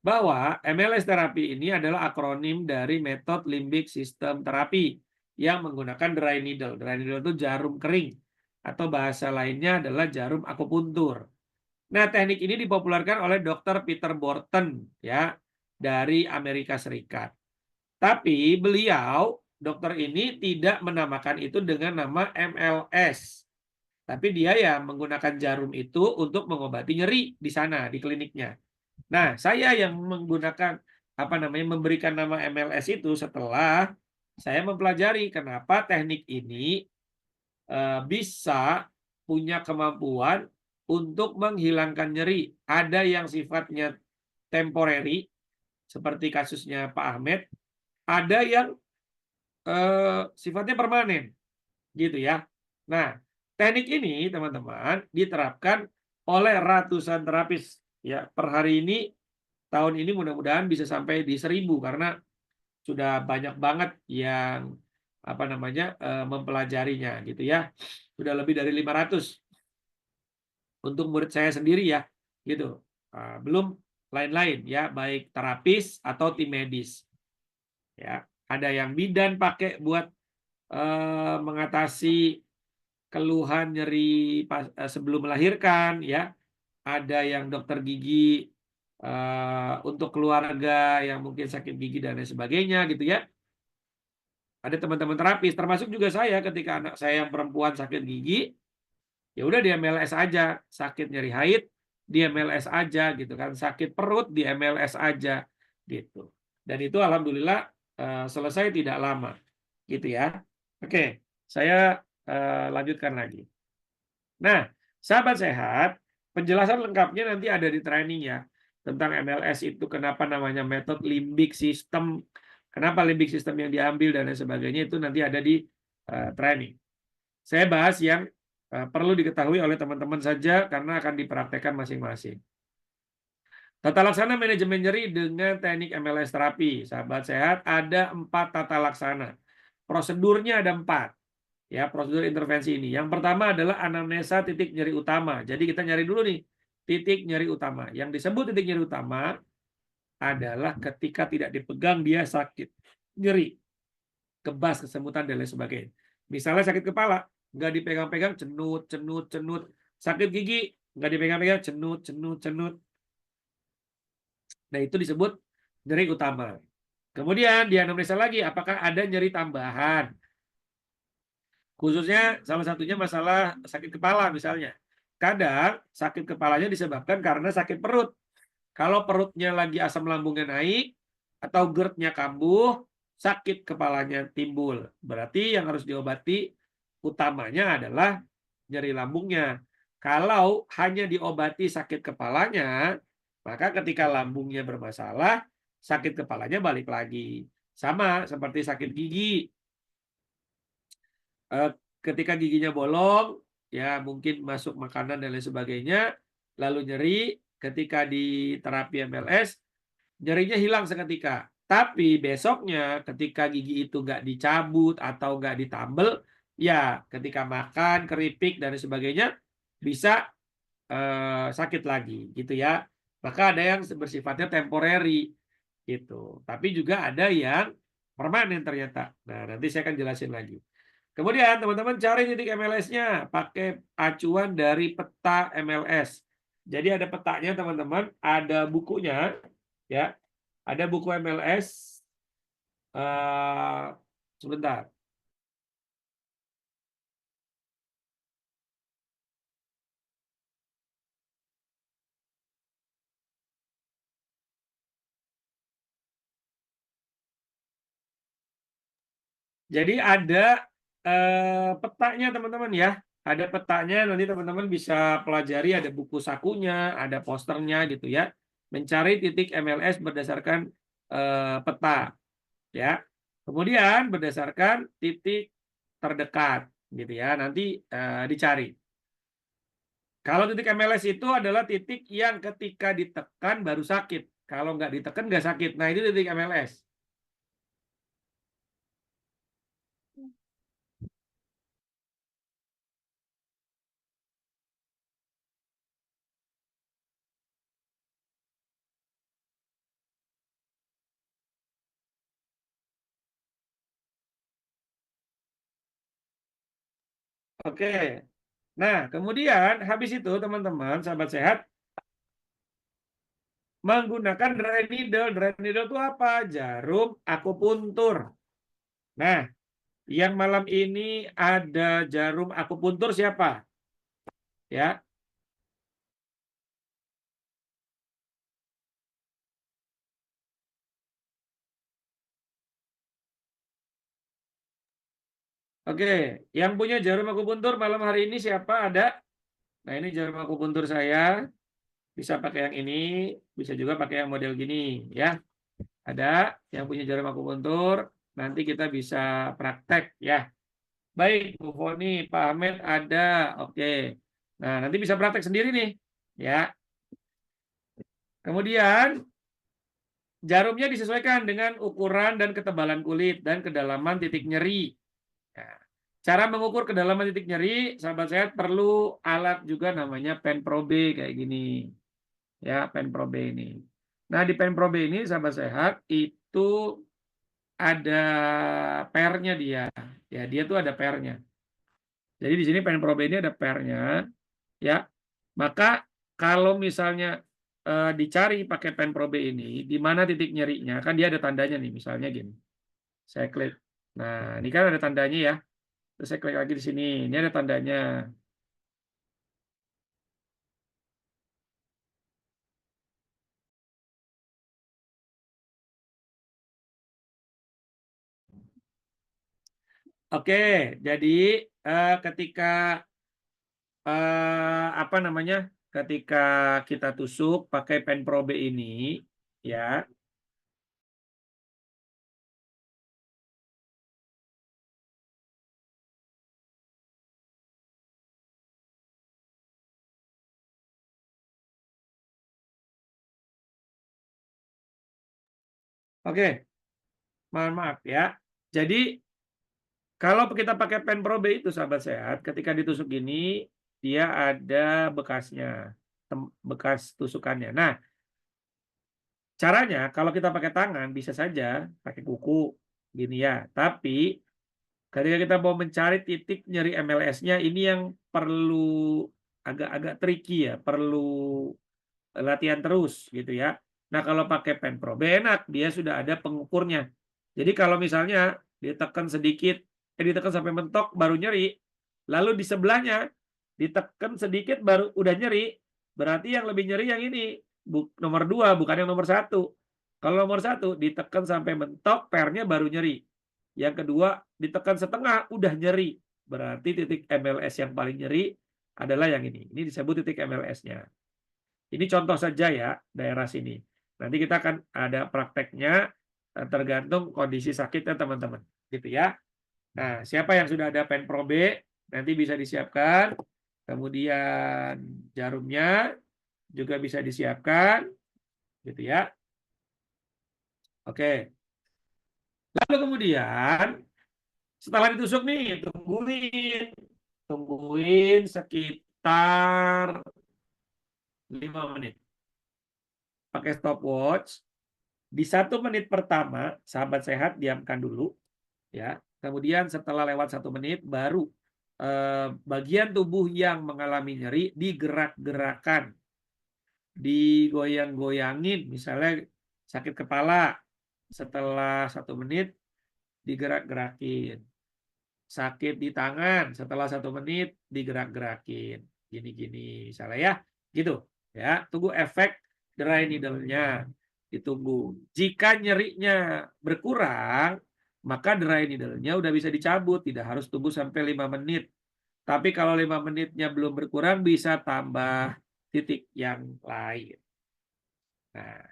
Bahwa MLS terapi ini adalah akronim dari metode limbic system terapi yang menggunakan dry needle. Dry needle itu jarum kering atau bahasa lainnya adalah jarum akupuntur. Nah, teknik ini dipopulerkan oleh Dr. Peter Borton ya dari Amerika Serikat. Tapi beliau, dokter ini tidak menamakan itu dengan nama MLS. Tapi dia ya menggunakan jarum itu untuk mengobati nyeri di sana, di kliniknya. Nah, saya yang menggunakan memberikan nama MLS itu setelah saya mempelajari kenapa teknik ini bisa punya kemampuan untuk menghilangkan nyeri. Ada yang sifatnya temporary, seperti kasusnya Pak Ahmed, ada yang sifatnya permanen, gitu ya. Nah, teknik ini teman-teman diterapkan oleh ratusan terapis ya per hari ini. Tahun ini mudah-mudahan bisa sampai di 1000 karena sudah banyak banget yang mempelajarinya gitu ya. Sudah lebih dari 500 untuk murid saya sendiri ya, gitu. Belum lain-lain ya, baik terapis atau tim medis. Ya, ada yang bidan pakai buat mengatasi keluhan nyeri sebelum melahirkan ya. Ada yang dokter gigi untuk keluarga yang mungkin sakit gigi dan lain sebagainya gitu ya. Ada teman-teman terapis, termasuk juga saya ketika anak saya yang perempuan sakit gigi, ya udah di MLS aja, sakit nyeri haid di MLS aja gitu kan, sakit perut di MLS aja gitu. Dan itu alhamdulillah selesai tidak lama gitu ya. Oke, saya lanjutkan lagi. Nah, sahabat sehat, penjelasan lengkapnya nanti ada di training ya. Tentang MLS itu kenapa namanya metode limbic system, kenapa limbic system yang diambil dan lain sebagainya itu nanti ada di training. Saya bahas yang perlu diketahui oleh teman-teman saja karena akan dipraktekkan masing-masing. Tata laksana manajemen nyeri dengan teknik MLS terapi. Sahabat sehat, ada 4 tata laksana. Prosedurnya ada 4. Ya, prosedur intervensi ini. Yang pertama adalah anamnesa titik nyeri utama. Jadi kita nyari dulu nih titik nyeri utama. Yang disebut titik nyeri utama adalah ketika tidak dipegang dia sakit, nyeri, kebas, kesemutan dan lain sebagainya. Misalnya sakit kepala, nggak dipegang-pegang, cenut, cenut, cenut. Sakit gigi, nggak dipegang-pegang, cenut, cenut, cenut. Nah, itu disebut nyeri utama. Kemudian dianamnesa lagi, apakah ada nyeri tambahan? Khususnya salah satunya masalah sakit kepala misalnya. Kadang sakit kepalanya disebabkan karena sakit perut. Kalau perutnya lagi asam lambungnya naik atau GERD-nya kambuh, sakit kepalanya timbul. Berarti yang harus diobati utamanya adalah nyeri lambungnya. Kalau hanya diobati sakit kepalanya, maka ketika lambungnya bermasalah, sakit kepalanya balik lagi. Sama seperti sakit gigi. Ketika giginya bolong, ya mungkin masuk makanan dan lain sebagainya, lalu nyeri, ketika di terapi MLS, nyerinya hilang seketika. Tapi besoknya ketika gigi itu nggak dicabut atau nggak ditambel, ya ketika makan, keripik, dan sebagainya, bisa sakit lagi gitu ya. Maka ada yang bersifatnya temporary gitu. Tapi juga ada yang permanen ternyata. Nah, nanti saya akan jelasin lagi. Kemudian teman-teman cari titik MLS-nya pakai acuan dari peta MLS. Jadi ada petanya teman-teman, ada bukunya ya. Ada buku MLS. Sebentar. Jadi ada petanya teman-teman ya. Ada petanya, nanti teman-teman bisa pelajari, ada buku sakunya, ada posternya gitu ya. Mencari titik MLS berdasarkan peta ya. Kemudian berdasarkan titik terdekat gitu ya. Nanti dicari. Kalau titik MLS itu adalah titik yang ketika ditekan baru sakit. Kalau nggak ditekan nggak sakit. Nah, itu titik MLS. Oke. Nah, kemudian habis itu teman-teman, sahabat sehat, menggunakan dry needle. Dry needle itu apa? Jarum akupuntur. Nah, yang malam ini ada jarum akupuntur siapa? Ya. Oke, yang punya jarum akupuntur malam hari ini siapa? Ada? Nah, ini jarum akupuntur saya. Bisa pakai yang ini, bisa juga pakai yang model gini, ya. Ada yang punya jarum akupuntur, nanti kita bisa praktek, ya. Baik, Bu Foni, Pak Ahmed ada, oke. Nah, nanti bisa praktek sendiri nih, ya. Kemudian, jarumnya disesuaikan dengan ukuran dan ketebalan kulit dan kedalaman titik nyeri. Nah, cara mengukur kedalaman titik nyeri, sahabat sehat perlu alat juga namanya pen probe kayak gini. Ya, pen probe ini. Nah, di pen probe ini, sahabat sehat, itu ada pernya dia. Ya, dia tuh ada pernya. Jadi di sini pen probe ini ada pernya, ya. Maka kalau misalnya dicari pakai pen probe ini, di mana titik nyerinya, kan dia ada tandanya nih, misalnya gini. Saya klik. Nah, ini kan ada tandanya ya. Terus saya klik lagi di sini. Ini ada tandanya. Oke, jadi ketika apa namanya? Ketika kita tusuk pakai pen probe ini, ya. Oke, maaf ya. Jadi kalau kita pakai pen probe itu, sahabat sehat, ketika ditusuk gini, dia ada bekasnya, bekas tusukannya. Nah, caranya kalau kita pakai tangan bisa saja pakai kuku gini ya. Tapi ketika kita mau mencari titik nyeri MLS-nya, ini yang perlu agak-agak tricky ya, perlu latihan terus gitu ya. Nah, kalau pakai pen probe enak, dia sudah ada pengukurnya. Jadi kalau misalnya ditekan sedikit, ditekan sampai mentok baru nyeri, lalu di sebelahnya ditekan sedikit baru udah nyeri, berarti yang lebih nyeri yang ini, nomor 2, bukan yang nomor 1. Kalau nomor 1 ditekan sampai mentok, pernya baru nyeri. Yang kedua ditekan setengah udah nyeri, berarti titik MLS yang paling nyeri adalah yang ini. Ini disebut titik MLS-nya. Ini contoh saja ya, daerah sini. Nanti kita akan ada prakteknya tergantung kondisi sakitnya teman-teman. Gitu ya. Nah, siapa yang sudah ada pen Pro B, nanti bisa disiapkan. Kemudian jarumnya juga bisa disiapkan. Gitu ya. Oke. Lalu kemudian setelah ditusuk nih, tungguin sekitar 5 menit. Pakai stopwatch. Di 1 menit pertama, sahabat sehat diamkan dulu, ya. Kemudian setelah lewat 1 menit, baru bagian tubuh yang mengalami nyeri digerak-gerakan, digoyang-goyangin, misalnya sakit kepala, setelah 1 menit digerak-gerakin. Sakit di tangan, setelah 1 menit digerak-gerakin. Gini-gini, misalnya ya, gitu. Ya, tunggu efek dry needle-nya, ditunggu. Jika nyerinya berkurang, maka dry needle-nya udah bisa dicabut, tidak harus tunggu sampai 5 menit. Tapi kalau 5 menitnya belum berkurang, bisa tambah titik yang lain. Nah,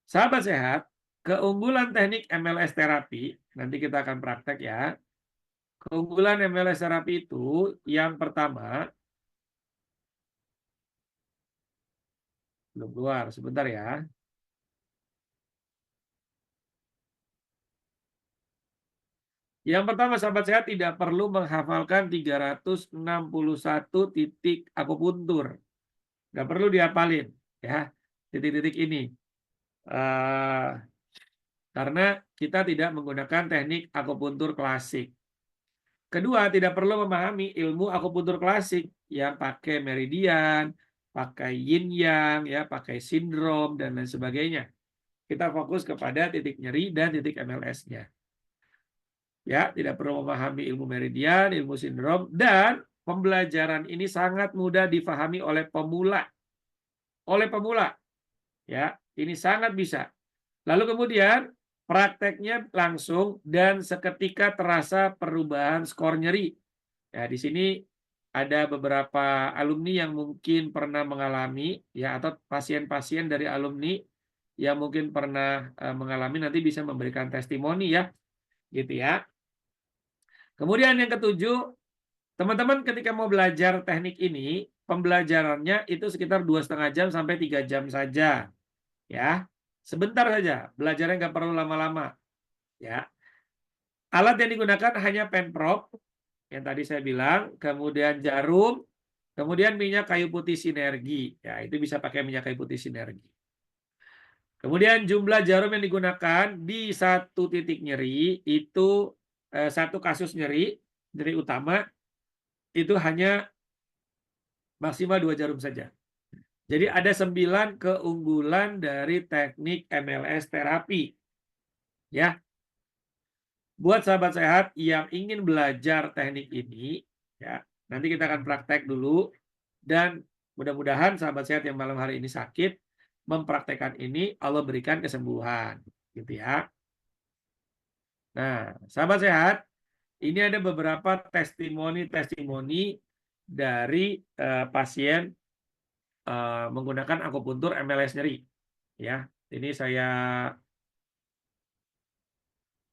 sahabat sehat, keunggulan teknik MLS terapi, nanti kita akan praktek ya. Keunggulan MLS terapi itu yang pertama, belum keluar, sebentar ya. Yang pertama, sahabat sehat tidak perlu menghafalkan 361 titik akupuntur. Nggak perlu dihafalin, ya, titik-titik ini. Karena kita tidak menggunakan teknik akupuntur klasik. Kedua, tidak perlu memahami ilmu akupuntur klasik yang pakai meridian, pakai yin yang, ya, pakai sindrom dan lain sebagainya. Kita fokus kepada titik nyeri dan titik MLS-nya. Ya, tidak perlu memahami ilmu meridian, ilmu sindrom, dan pembelajaran ini sangat mudah difahami oleh pemula. Oleh pemula. Ya, ini sangat bisa. Lalu kemudian prakteknya langsung dan seketika terasa perubahan skor nyeri. Ya, di sini ada beberapa alumni yang mungkin pernah mengalami, ya, atau pasien-pasien dari alumni yang mungkin pernah mengalami, nanti bisa memberikan testimoni ya, gitu ya. Kemudian yang ketujuh, teman-teman ketika mau belajar teknik ini, pembelajarannya itu sekitar 2,5 jam sampai 3 jam saja, ya. Sebentar saja, belajarnya nggak perlu lama-lama, ya. Alat yang digunakan hanya pen prop yang tadi saya bilang, kemudian jarum, kemudian minyak kayu putih sinergi, ya, itu bisa pakai minyak kayu putih sinergi. Kemudian jumlah jarum yang digunakan di 1 titik nyeri itu 1 kasus nyeri utama itu hanya maksimal 2 jarum saja. Jadi ada 9 keunggulan dari teknik MLS terapi. Ya. Buat sahabat sehat yang ingin belajar teknik ini, ya, nanti kita akan praktek dulu, dan mudah-mudahan sahabat sehat yang malam hari ini sakit mempraktekkan ini, Allah berikan kesembuhan, gitu ya. Nah, sahabat sehat, ini ada beberapa testimoni dari pasien menggunakan akupuntur MLS nyeri, ya. Ini saya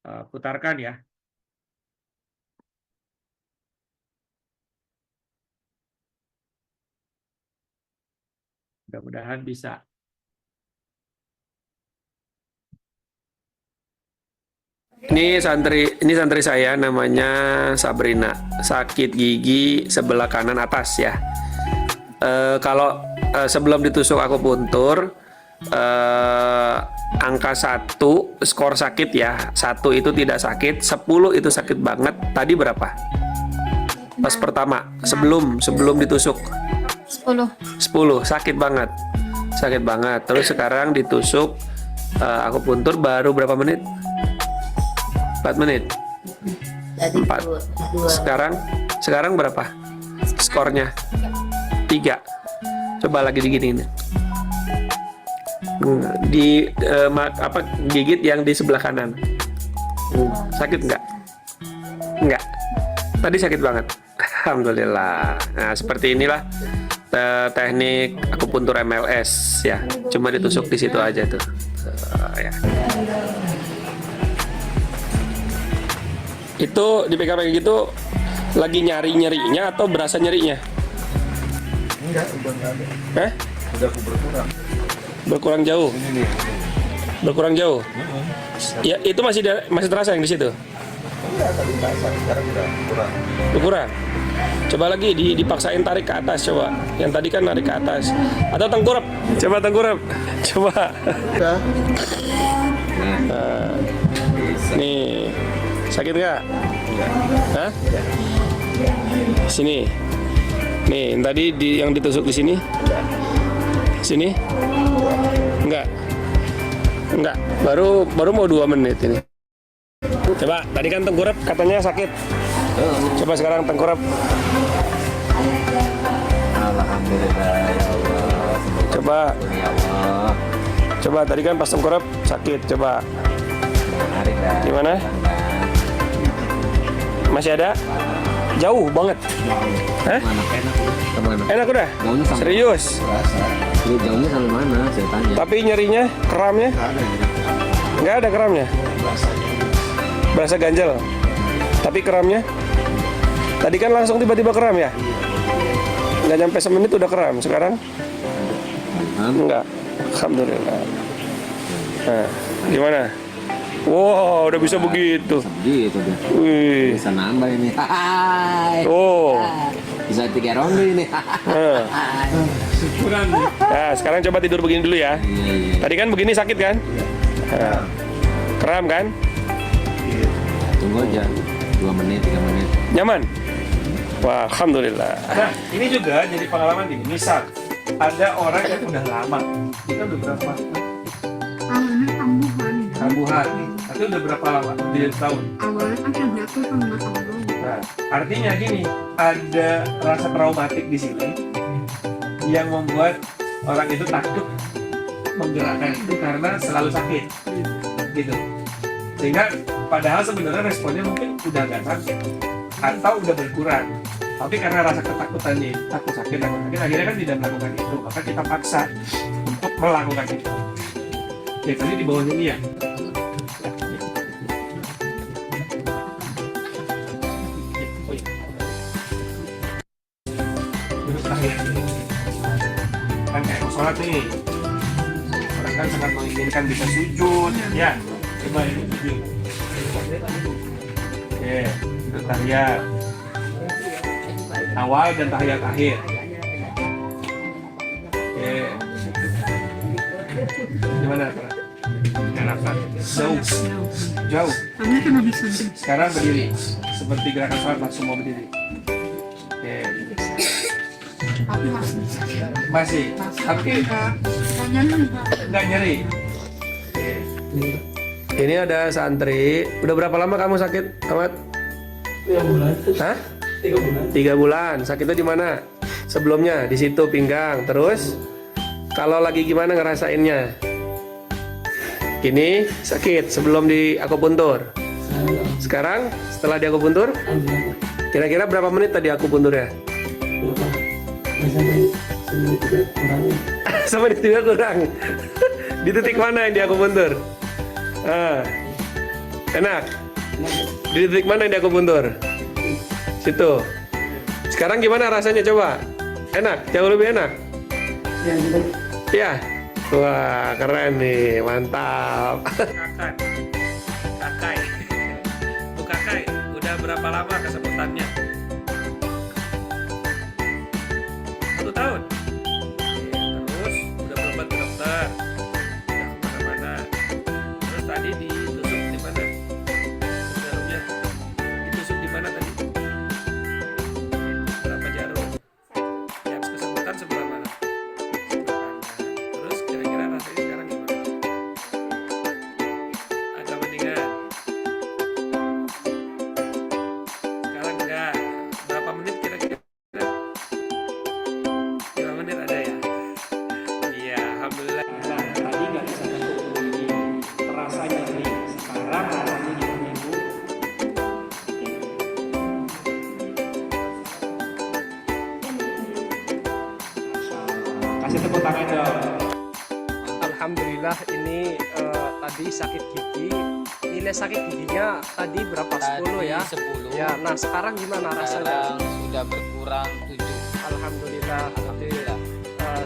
putarkan ya. Mudah-mudahan bisa. Ini santri saya namanya Sabrina, sakit gigi sebelah kanan atas ya. Kalau sebelum ditusuk akupuntur, angka 1 skor sakit ya. 1 itu tidak sakit, 10 itu sakit banget. Tadi berapa? Pas pertama, sebelum ditusuk. 10 sakit banget. Sakit banget. Terus sekarang ditusuk akupuntur baru berapa menit? 4 menit. 4. Sekarang berapa? Skornya? 3. Coba lagi diginiin. Gigit yang di sebelah kanan. Sakit enggak? Enggak. Tadi sakit banget. Alhamdulillah. Nah, seperti inilah teknik akupuntur MLS ya. Cuma ditusuk di situ aja tuh. Ya. Itu dipegang kayak gitu lagi nyerinya atau berasa nyerinya? Enggak, udah nggak ada. Udah berkurang. Berkurang jauh. Ini nih. Berkurang jauh. Ya, itu masih terasa yang di situ. Enggak, tadi terasa, sekarang udah kurang. Berkurang. Coba lagi dipaksain tarik ke atas coba. Yang tadi kan narik ke atas. Atau tengkurap. Coba tengkurap. Coba. Udah. Nah. Nih. Sakit nggak? Hah? Sini. Nih, yang tadi yang ditusuk di sini. Sini. Enggak. Enggak. Baru mau 2 menit ini. Coba, tadi kan tengkurap katanya sakit. Coba sekarang tengkurap. Alhamdulillah ya Allah. Coba. Ya Allah. Coba tadi kan pas tengkurap sakit. Coba. Menarik dah. Gimana? Masih ada? Jauh banget. Hah? Mana enak kemana? Enak udah? Jauhnya sampai Serius? Berasa. Ini jauhnya sampai mana? Saya tanya. Tapi nyerinya, keramnya? Nggak ada ya. Nggak ada keramnya? Berasa ganjel? Tapi keramnya? Tadi kan langsung tiba-tiba keram ya? Nggak nyampe semenit udah keram. Sekarang? Enggak. Alhamdulillah. Nah, gimana? Wow, udah bisa begitu. Gitu deh. Wih. Bisa nambah ini. Hai. Oh. Bisa 3 ronde ini. Nah. Nah, sekarang coba tidur begini dulu ya. Iya. Tadi kan begini sakit kan? Nah. Kram kan? Tunggu aja 2 menit, 3 menit. Nyaman? Wah, alhamdulillah. Nah, ini juga jadi pengalaman nih. Misal ada orang yang udah lama, kita udah berapa? Awalnya kambuhan. Tapi udah berapa lama? Di tahun. Awalnya kan saya jatuh sama Allah. Nah, artinya gini, ada rasa traumatik di sini yang membuat orang itu takut menggerakkan itu karena selalu sakit, gitu. Sehingga padahal sebenarnya responnya mungkin udah nggak sakit atau udah berkurang, tapi karena rasa ketakutannya takut sakit, akhirnya kan tidak melakukan itu, maka kita paksa untuk melakukan itu. Ya tadi di bawahnya ini ya. Terus akhir kan kayak mau sholat nih, orang kan sangat menginginkan bisa sujud, ya coba ini sujud. Oke, itu tahiyat awal dan tahiyat akhir. Oke, gimana? Enakan? Jauh. Awalnya kan habis sujud. Sekarang berdiri, seperti gerakan sholat langsung mau berdiri. Oke, Tapi masih masih, tapi nggak nyeri. Oke. Ini ada santri. Udah berapa lama kamu sakit, Ahmad? 3 bulan. Hah? 3 bulan. 3 bulan. Sakitnya di mana? Sebelumnya di situ pinggang. Terus kalau lagi gimana ngerasainnya? Ini sakit sebelum di akupuntur. Sekarang setelah di akupuntur, kira-kira berapa menit tadi akupunturnya? Sampai di tiga kurang. Di titik mana yang di akupuntur? Ah, enak. Di titik mana yang di akupuntur? Situ. Sekarang gimana rasanya coba? Enak, jauh lebih enak. Ya. Wah, keren nih, mantap. Kakai. Bu Kakai, udah berapa lama kesemutannya? 1 tahun. Terus udah berobat ke dokter. Udah kemana-mana. Terus tadi ditusuk di mana? Jarumnya. Ditusuk di mana tadi? Berapa jarum? Yang kesemutan sebelah mana? Terus kira-kira rasanya sekarang gimana? Agak mendingan. Sekarang enggak. Kasih tepuk tangan dong. Alhamdulillah ini tadi sakit gigi. Nilai sakit giginya tadi berapa? 10 ya? 10. Ya, nah sekarang gimana rasanya? Sekarang sudah berkurang 7. Alhamdulillah,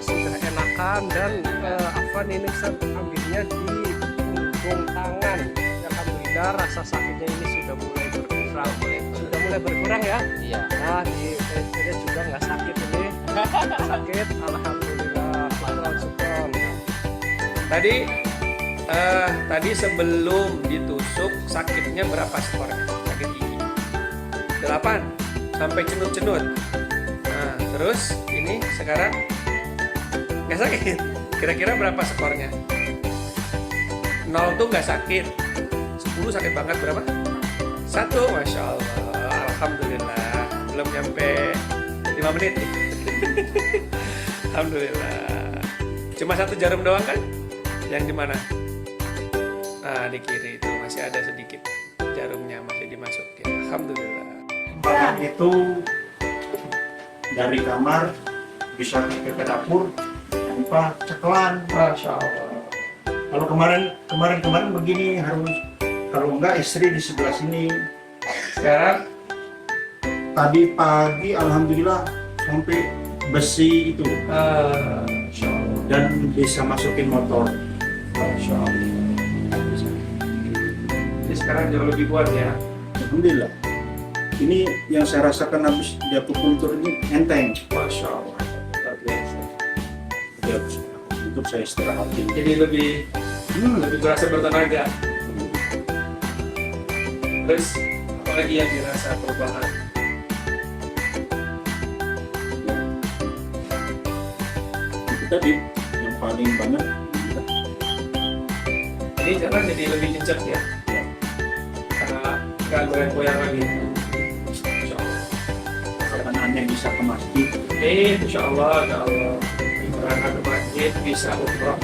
sudah enakan dan Afwan ini Ustaz ambilnya di punggung tangan. Alhamdulillah rasa sakitnya ini sudah mulai berkurang. Sudah mulai berkurang ya? Iya. Nah, di saya juga nggak sakit ini. Sakit, alhamdulillah. Syukron. Tadi sebelum ditusuk sakitnya berapa skornya? Sakit gigi 8 sampai cenut-cenut. Nah, terus ini sekarang nggak sakit. Kira-kira berapa skornya? 0 tuh nggak sakit, 10 sakit banget. Berapa? 1, Masya Allah. Alhamdulillah. Belum nyampe 5 menit nih. Alhamdulillah. Cuma 1 jarum doang kan? Yang di mana? Nah, di kiri itu masih ada sedikit jarumnya, masih dimasukin. Alhamdulillah. Makan itu dari kamar bisa ke dapur tanpa cekelan. Masya Allah. Kalau kemarin begini harus, kalau enggak istri di sebelah sini. Sekarang Tadi pagi alhamdulillah sampai besi itu Masya Allah. dan bisa masukin motor. Masya Allah. Jadi sekarang jauh lebih kuat ya. Alhamdulillah. Ini yang saya rasakan habis di akupuntur ini enteng. Masya Allah. Luar biasa. Ya, untuk saya istirahatin. Jadi lebih berasa bertenaga. Terus apalagi yang dirasa perubahan? Itu tadi yang paling banyak. Ini jalan jadi lebih jencet ya. Karena nggak goyang-goyang lagi. Masya Allah. Kapan bisa ke masjid. Insya Allah, ya Allah. Berangkat ke masjid bisa umroh.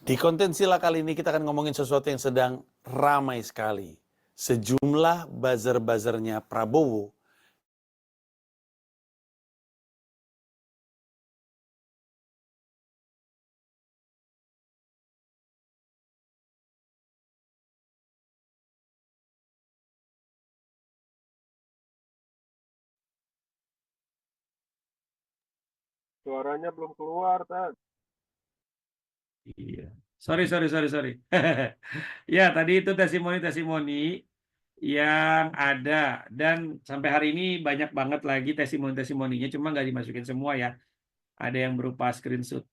Di konten Sila kali ini kita akan ngomongin sesuatu yang sedang ramai sekali. Sejumlah buzzer-buzzernya Prabowo Suaranya belum keluar, Tan. Iya. Sorry. Ya, tadi itu testimoni yang ada. Dan sampai hari ini banyak banget lagi testimoninya, cuma nggak dimasukin semua ya. Ada yang berupa screenshot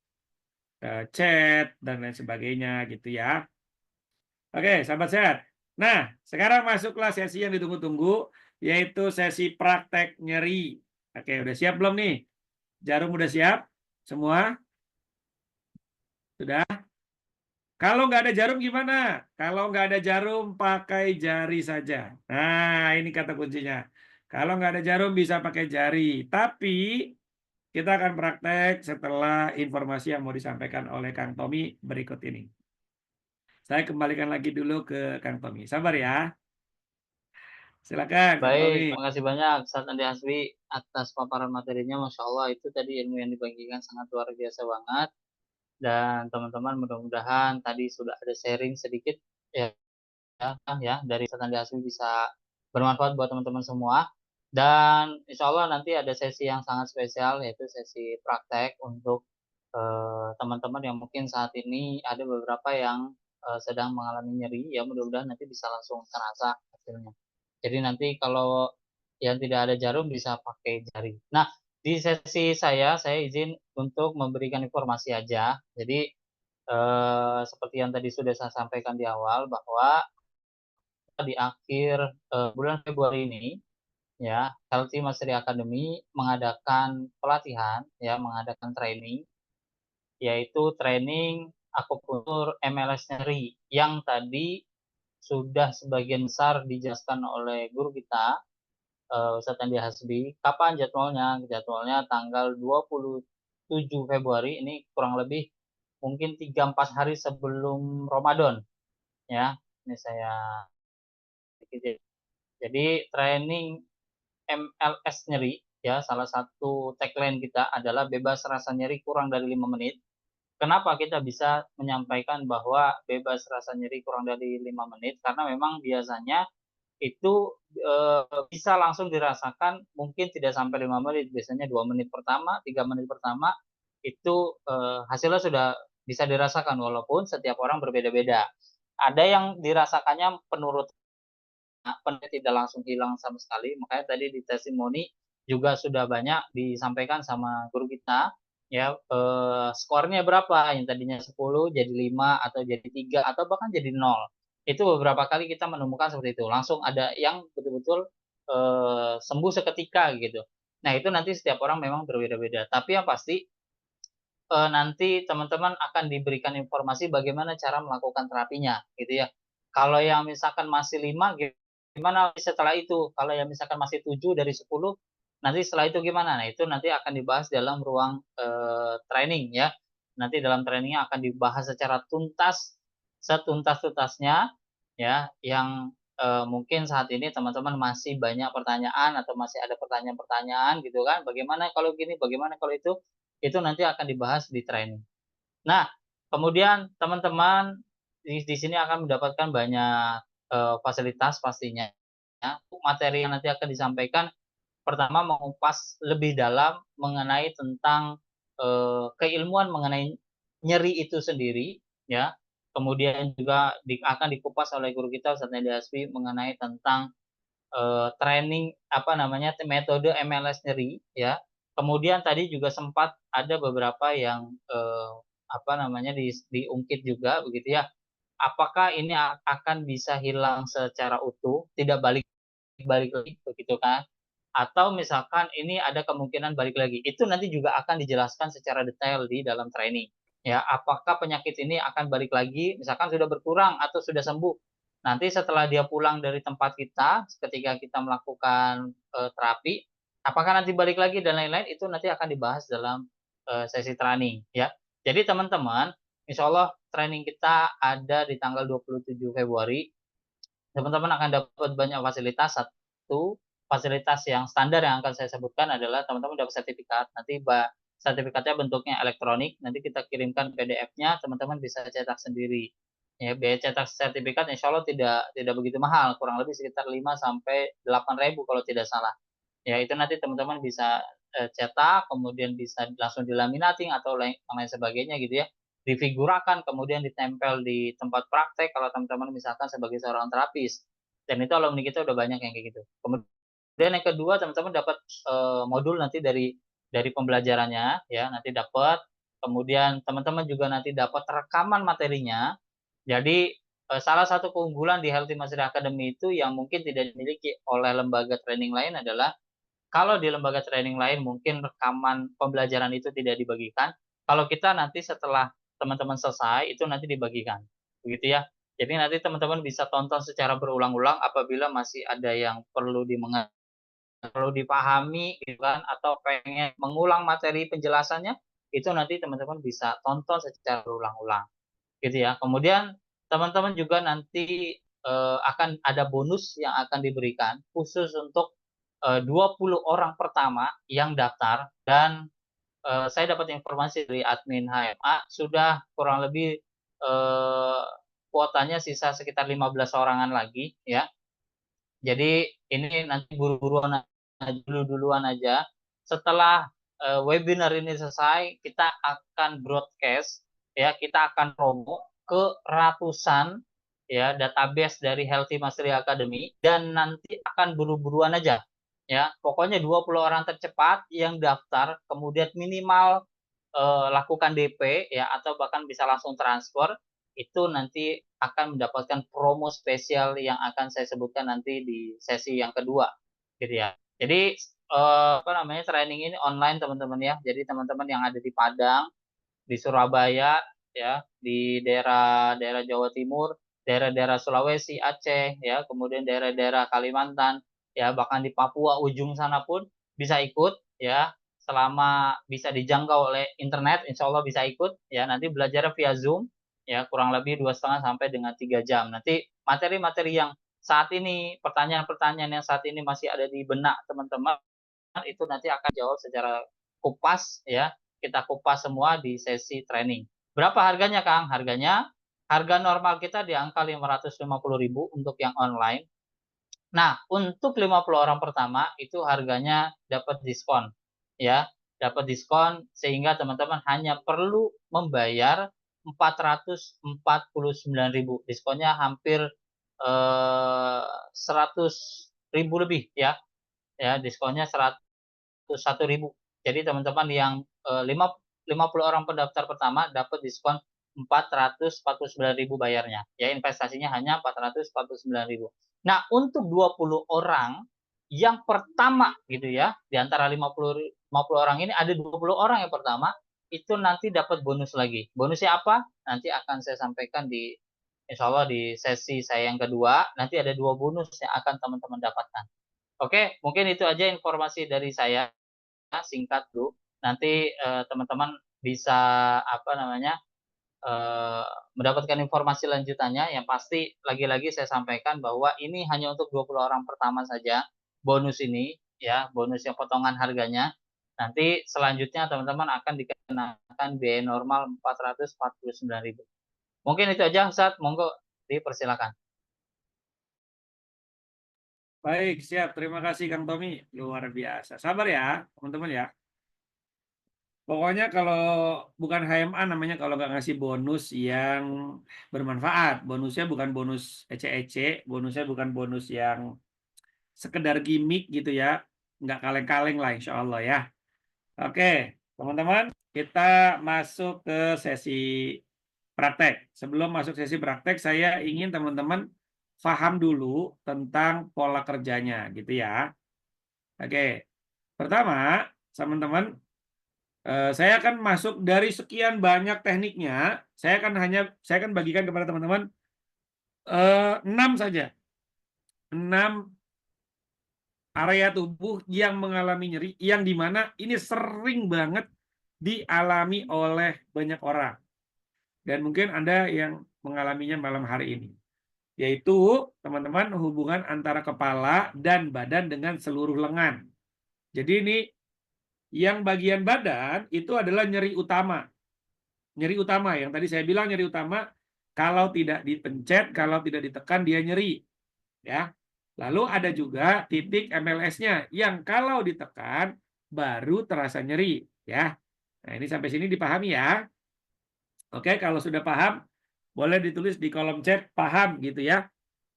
chat, dan lain sebagainya gitu ya. Oke, sahabat sehat. Nah, sekarang masuklah sesi yang ditunggu-tunggu, yaitu sesi praktek nyeri. Oke, udah siap belum nih? Jarum udah siap? Semua? Sudah? Kalau nggak ada jarum gimana? Kalau nggak ada jarum, pakai jari saja. Nah, ini kata kuncinya. Kalau nggak ada jarum, bisa pakai jari. Tapi, kita akan praktek setelah informasi yang mau disampaikan oleh Kang Tommy berikut ini. Saya kembalikan lagi dulu ke Kang Tommy. Sabar ya. Silakan, Kang Tommy. Baik, terima kasih banyak Ustaz Andi Hasbi atas paparan materinya. Masya Allah, itu tadi ilmu yang dibagikan sangat luar biasa banget. Dan teman-teman mudah-mudahan tadi sudah ada sharing sedikit ya dari Ustaz Andi Hasbi bisa bermanfaat buat teman-teman semua. Dan insya Allah nanti ada sesi yang sangat spesial, yaitu sesi praktek untuk teman-teman yang mungkin saat ini ada beberapa yang sedang mengalami nyeri, ya mudah-mudahan nanti bisa langsung terasa hasilnya. Jadi nanti kalau yang tidak ada jarum bisa pakai jari. Nah, di sesi saya izin untuk memberikan informasi aja. Jadi seperti yang tadi sudah saya sampaikan di awal bahwa di akhir bulan Februari ini ya, Healthy Mastery Academy mengadakan pelatihan ya, mengadakan training, yaitu training akupuntur MLS nyeri yang tadi sudah sebagian besar dijelaskan oleh guru kita Ustadz Andi Hasbi. Kapan jadwalnya? Jadwalnya tanggal 27 Februari, ini kurang lebih mungkin 3-4 hari sebelum Ramadan ya. Ini saya Jadi training MLS nyeri ya, salah satu tagline kita adalah bebas rasa nyeri kurang dari 5 menit. Kenapa kita bisa menyampaikan bahwa bebas rasa nyeri kurang dari 5 menit? Karena memang biasanya itu bisa langsung dirasakan mungkin tidak sampai 5 menit, biasanya 2 menit pertama, 3 menit pertama itu hasilnya sudah bisa dirasakan walaupun setiap orang berbeda-beda. Ada yang dirasakannya penurut tidak langsung hilang sama sekali, makanya tadi di testimoni juga sudah banyak disampaikan sama guru kita ya, skornya berapa yang tadinya 10 jadi 5 atau jadi 3 atau bahkan jadi 0. Itu beberapa kali kita menemukan seperti itu, langsung ada yang betul-betul sembuh seketika gitu. Nah, itu nanti setiap orang memang berbeda-beda, tapi yang pasti nanti teman-teman akan diberikan informasi bagaimana cara melakukan terapinya gitu ya. Kalau yang misalkan masih 5 gimana setelah itu? Kalau yang misalkan masih 7 dari 10 nanti setelah itu gimana? Nah, itu nanti akan dibahas dalam ruang training ya. Nanti dalam trainingnya akan dibahas secara tuntas, setuntas-tuntasnya ya, yang mungkin saat ini teman-teman masih banyak pertanyaan atau masih ada pertanyaan-pertanyaan gitu kan, bagaimana kalau gini, bagaimana kalau itu nanti akan dibahas di training. Nah, kemudian teman-teman di sini akan mendapatkan banyak fasilitas pastinya ya. Materi yang nanti akan disampaikan pertama mengupas lebih dalam mengenai tentang keilmuan mengenai nyeri itu sendiri ya. Kemudian juga akan dikupas oleh guru kita Ustaz Nedi Hasbi mengenai tentang training metode MLS nyeri ya. Kemudian tadi juga sempat ada beberapa yang diungkit juga begitu ya. Apakah ini akan bisa hilang secara utuh, tidak balik lagi begitu kan? Atau misalkan ini ada kemungkinan balik lagi. Itu nanti juga akan dijelaskan secara detail di dalam training. Ya, apakah penyakit ini akan balik lagi, misalkan sudah berkurang atau sudah sembuh. Nanti setelah dia pulang dari tempat kita, ketika kita melakukan terapi, apakah nanti balik lagi dan lain-lain, itu nanti akan dibahas dalam sesi training. Ya, jadi teman-teman, insya Allah training kita ada di tanggal 27 Februari. Teman-teman akan dapat banyak fasilitas. Satu, fasilitas yang standar yang akan saya sebutkan adalah teman-teman dapat sertifikat. Nanti sertifikatnya bentuknya elektronik, nanti kita kirimkan PDF-nya, teman-teman bisa cetak sendiri. Ya, biaya cetak sertifikat insya Allah tidak begitu mahal, kurang lebih sekitar 5 sampai 8.000 kalau tidak salah. Ya, itu nanti teman-teman bisa cetak, kemudian bisa langsung dilaminating atau lain sebagainya gitu ya. Difigurakan, kemudian ditempel di tempat praktek kalau teman-teman misalkan sebagai seorang terapis. Dan itu alumni kita udah banyak yang kayak gitu. Kemudian yang kedua, teman-teman dapat modul nanti dari pembelajarannya ya, nanti dapat. Kemudian teman-teman juga nanti dapat rekaman materinya. Jadi salah satu keunggulan di Healthy Mastery Academy itu yang mungkin tidak dimiliki oleh lembaga training lain adalah kalau di lembaga training lain mungkin rekaman pembelajaran itu tidak dibagikan. Kalau kita nanti setelah teman-teman selesai itu nanti dibagikan. Begitu ya. Jadi nanti teman-teman bisa tonton secara berulang-ulang apabila masih ada yang perlu dipahami gitu kan, atau pengen mengulang materi penjelasannya, itu nanti teman-teman bisa tonton secara berulang-ulang gitu ya. Kemudian teman-teman juga nanti akan ada bonus yang akan diberikan khusus untuk 20 orang pertama yang daftar. Dan saya dapat informasi dari admin HMA sudah kurang lebih kuotanya sisa sekitar 15 orangan lagi ya. Jadi ini nanti duluan aja. Setelah webinar ini selesai, kita akan broadcast ya, kita akan promo ke ratusan ya database dari Healthy Mastery Academy, dan nanti akan buru-buruan aja ya. Pokoknya 20 orang tercepat yang daftar, kemudian minimal lakukan DP ya, atau bahkan bisa langsung transfer, itu nanti akan mendapatkan promo spesial yang akan saya sebutkan nanti di sesi yang kedua gitu ya. Jadi training ini online teman-teman ya. Jadi teman-teman yang ada di Padang, di Surabaya ya, di daerah Jawa Timur, daerah-daerah Sulawesi, Aceh ya, kemudian daerah-daerah Kalimantan ya, bahkan di Papua ujung sana pun bisa ikut ya, selama bisa dijangkau oleh internet insya Allah bisa ikut ya. Nanti belajar via Zoom ya, kurang lebih 2,5 sampai dengan 3 jam. Nanti materi-materi yang saat ini pertanyaan-pertanyaan yang saat ini masih ada di benak teman-teman itu nanti akan jawab secara kupas ya. Kita kupas semua di sesi training. Berapa harganya, Kang? Harga normal kita di angka 550.000 untuk yang online. Nah, untuk 50 orang pertama itu harganya dapat diskon ya. Dapat diskon sehingga teman-teman hanya perlu membayar 449.000. Diskonnya hampir 100.000 lebih ya. Ya, diskonnya 101.000. Jadi teman-teman yang 50 orang pendaftar pertama dapat diskon 449.000 bayarnya. Ya, investasinya hanya 449.000. Nah, untuk 20 orang yang pertama gitu ya, di antara 50 orang ini ada 20 orang yang pertama itu nanti dapat bonus lagi. Bonusnya apa? Nanti akan saya sampaikan di insya Allah di sesi saya yang kedua. Nanti ada 2 bonus yang akan teman-teman dapatkan. Oke, mungkin itu aja informasi dari saya singkat dulu. Nanti teman-teman bisa mendapatkan informasi lanjutannya. Yang pasti lagi-lagi saya sampaikan bahwa ini hanya untuk 20 orang pertama saja bonus ini ya, bonus yang potongan harganya. Nanti selanjutnya teman-teman akan dikenakan biaya normal 449.000. Mungkin itu aja Ustaz, monggo dipersilakan. Baik, siap. Terima kasih Kang Tommy. Luar biasa. Sabar ya, teman-teman ya. Pokoknya kalau bukan HMA namanya kalau nggak ngasih bonus yang bermanfaat. Bonusnya bukan bonus ece-ece, bonusnya bukan bonus yang sekedar gimmick gitu ya. Nggak kaleng-kaleng lah insya Allah ya. Oke, teman-teman, kita masuk ke sesi praktek. Sebelum masuk sesi praktek, saya ingin teman-teman paham dulu tentang pola kerjanya gitu ya. Oke, pertama teman-teman, saya akan masuk dari sekian banyak tekniknya, saya akan bagikan kepada teman-teman 6 saja. 6 area tubuh yang mengalami nyeri, yang dimana ini sering banget dialami oleh banyak orang. Dan mungkin Anda yang mengalaminya malam hari ini. Yaitu, teman-teman, hubungan antara kepala dan badan dengan seluruh lengan. Jadi ini, yang bagian badan itu adalah nyeri utama. Nyeri utama, yang tadi saya bilang nyeri utama, kalau tidak dipencet, kalau tidak ditekan, dia nyeri. Ya. Lalu ada juga titik MLS-nya, yang kalau ditekan, baru terasa nyeri. Ya. Nah, ini sampai sini dipahami ya. Oke, kalau sudah paham, boleh ditulis di kolom chat, paham gitu ya.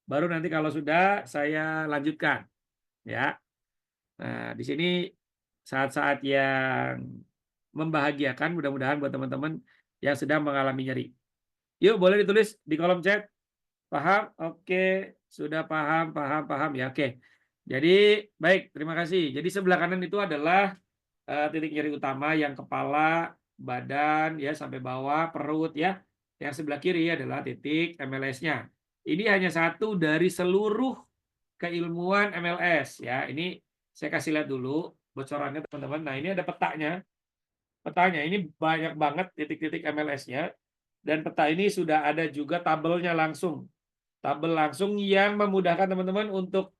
Baru nanti kalau sudah, saya lanjutkan. Ya. Nah, di sini saat-saat yang membahagiakan, mudah-mudahan buat teman-teman yang sedang mengalami nyeri. Yuk, boleh ditulis di kolom chat. Paham? Oke, sudah paham ya. Oke. Jadi, baik, terima kasih. Jadi sebelah kanan itu adalah titik nyeri utama yang kepala, badan ya sampai bawah, perut ya. Yang sebelah kiri adalah titik MLS-nya. Ini hanya satu dari seluruh keilmuan MLS ya. Ini saya kasih lihat dulu bocorannya teman-teman. Nah, ini ada petanya. Petanya ini banyak banget titik-titik MLS-nya. Dan peta ini sudah ada juga tabelnya langsung. Tabel langsung yang memudahkan teman-teman untuk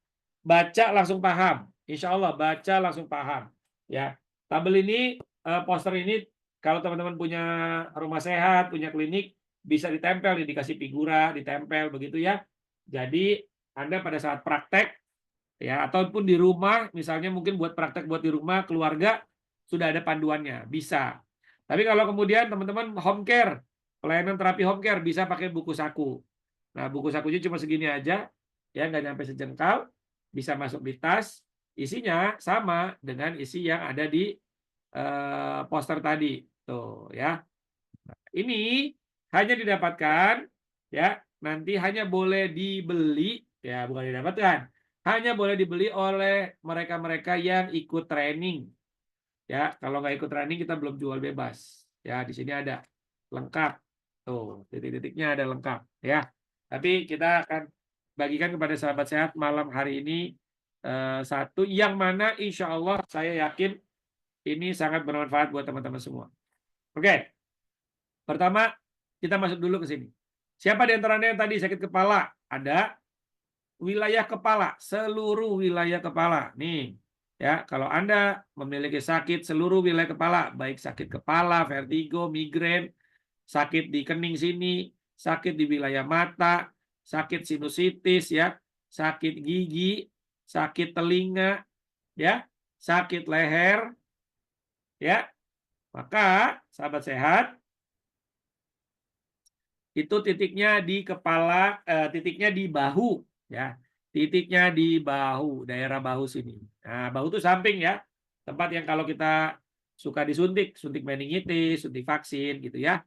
baca langsung paham. Insya Allah baca langsung paham. Ya, tabel ini, poster ini kalau teman-teman punya rumah sehat, punya klinik, bisa ditempel, dikasih figura, ditempel begitu ya. Jadi Anda pada saat praktek, ya ataupun di rumah, misalnya mungkin buat praktek buat di rumah, keluarga, sudah ada panduannya, bisa. Tapi kalau kemudian teman-teman home care, pelayanan terapi home care, bisa pakai buku saku. Nah, buku sakunya cuma segini aja, ya nggak nyampe sejengkal, bisa masuk di tas, isinya sama dengan isi yang ada di poster tadi, tuh ya. Ini hanya didapatkan, ya nanti hanya boleh dibeli, ya bukan didapatkan, hanya boleh dibeli oleh mereka-mereka yang ikut training, ya. Kalau nggak ikut training kita belum jual bebas, ya di sini ada lengkap, tuh titik-titiknya ada lengkap, ya. Tapi kita akan bagikan kepada sahabat sehat malam hari ini satu yang mana insya Allah saya yakin ini sangat bermanfaat buat teman-teman semua. Oke, pertama kita masuk dulu ke sini. Siapa di antara Anda yang tadi sakit kepala? Ada? wilayah kepala, seluruh wilayah kepala. Nih, ya, kalau Anda memiliki sakit seluruh wilayah kepala, baik sakit kepala, vertigo, migrain, sakit di kening sini, sakit di wilayah mata, sakit sinusitis ya, sakit gigi, sakit telinga, ya, sakit leher, ya. Maka sahabat sehat, itu titiknya di kepala, titiknya di bahu, ya. Titiknya di bahu, daerah bahu sini. Nah, bahu itu samping ya, tempat yang kalau kita suka disuntik, suntik meningitis, suntik vaksin gitu ya.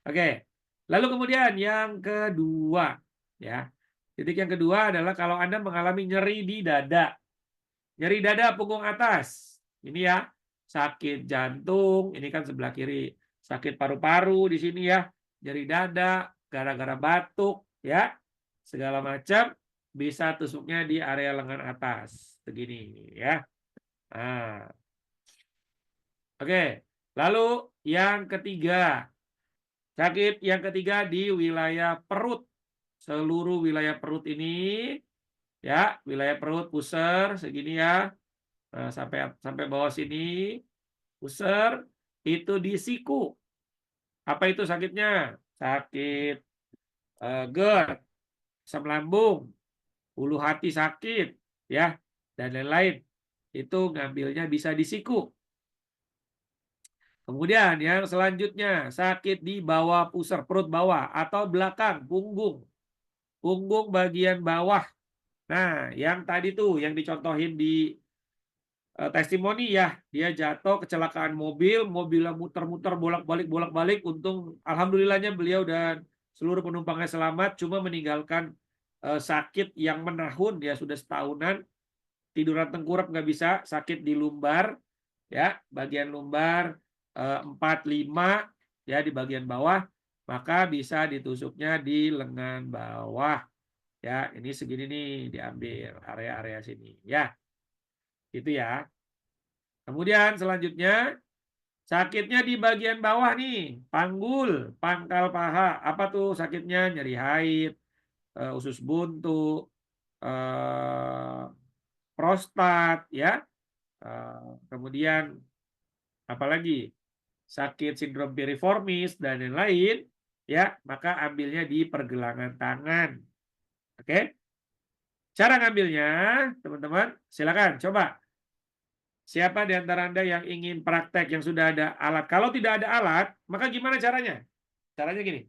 Oke. Lalu kemudian yang kedua, ya. Titik yang kedua adalah kalau Anda mengalami nyeri di dada. Nyeri dada punggung atas. Ini ya, sakit jantung, ini kan sebelah kiri. Sakit paru-paru di sini ya, nyeri dada gara-gara batuk ya. Segala macam bisa tusuknya di area lengan atas. Begini ya. Nah. Oke. Lalu yang ketiga. Sakit yang ketiga di wilayah perut. Seluruh wilayah perut ini ya, wilayah perut pusar segini ya. Nah, sampai bawah sini pusar itu di siku. Apa itu sakitnya? Sakit GERD, asam lambung, ulu hati sakit ya, dan lain-lain. Itu ngambilnya bisa di siku. Kemudian yang selanjutnya sakit di bawah pusar, perut bawah atau belakang, punggung. Punggung bagian bawah. Nah, yang tadi tuh yang dicontohin di testimoni ya, dia jatuh kecelakaan mobil, mobilnya muter-muter bolak-balik, untung alhamdulillahnya beliau dan seluruh penumpangnya selamat, cuma meninggalkan sakit yang menahun ya, sudah setahunan, tiduran tengkurap nggak bisa, sakit di lumbar ya, bagian lumbar 4-5 ya di bagian bawah, maka bisa ditusuknya di lengan bawah ya, ini segini nih diambil area-area sini ya. Itu ya. Kemudian selanjutnya sakitnya di bagian bawah nih, panggul, pangkal paha. Apa tuh sakitnya? Nyeri haid, usus buntu, prostat ya. Kemudian apalagi sakit sindrom piriformis dan lain-lain ya, maka ambilnya di pergelangan tangan. Oke? Cara ngambilnya, teman-teman, silakan coba. Siapa di antara Anda yang ingin praktek yang sudah ada alat? Kalau tidak ada alat, maka gimana caranya? Caranya gini.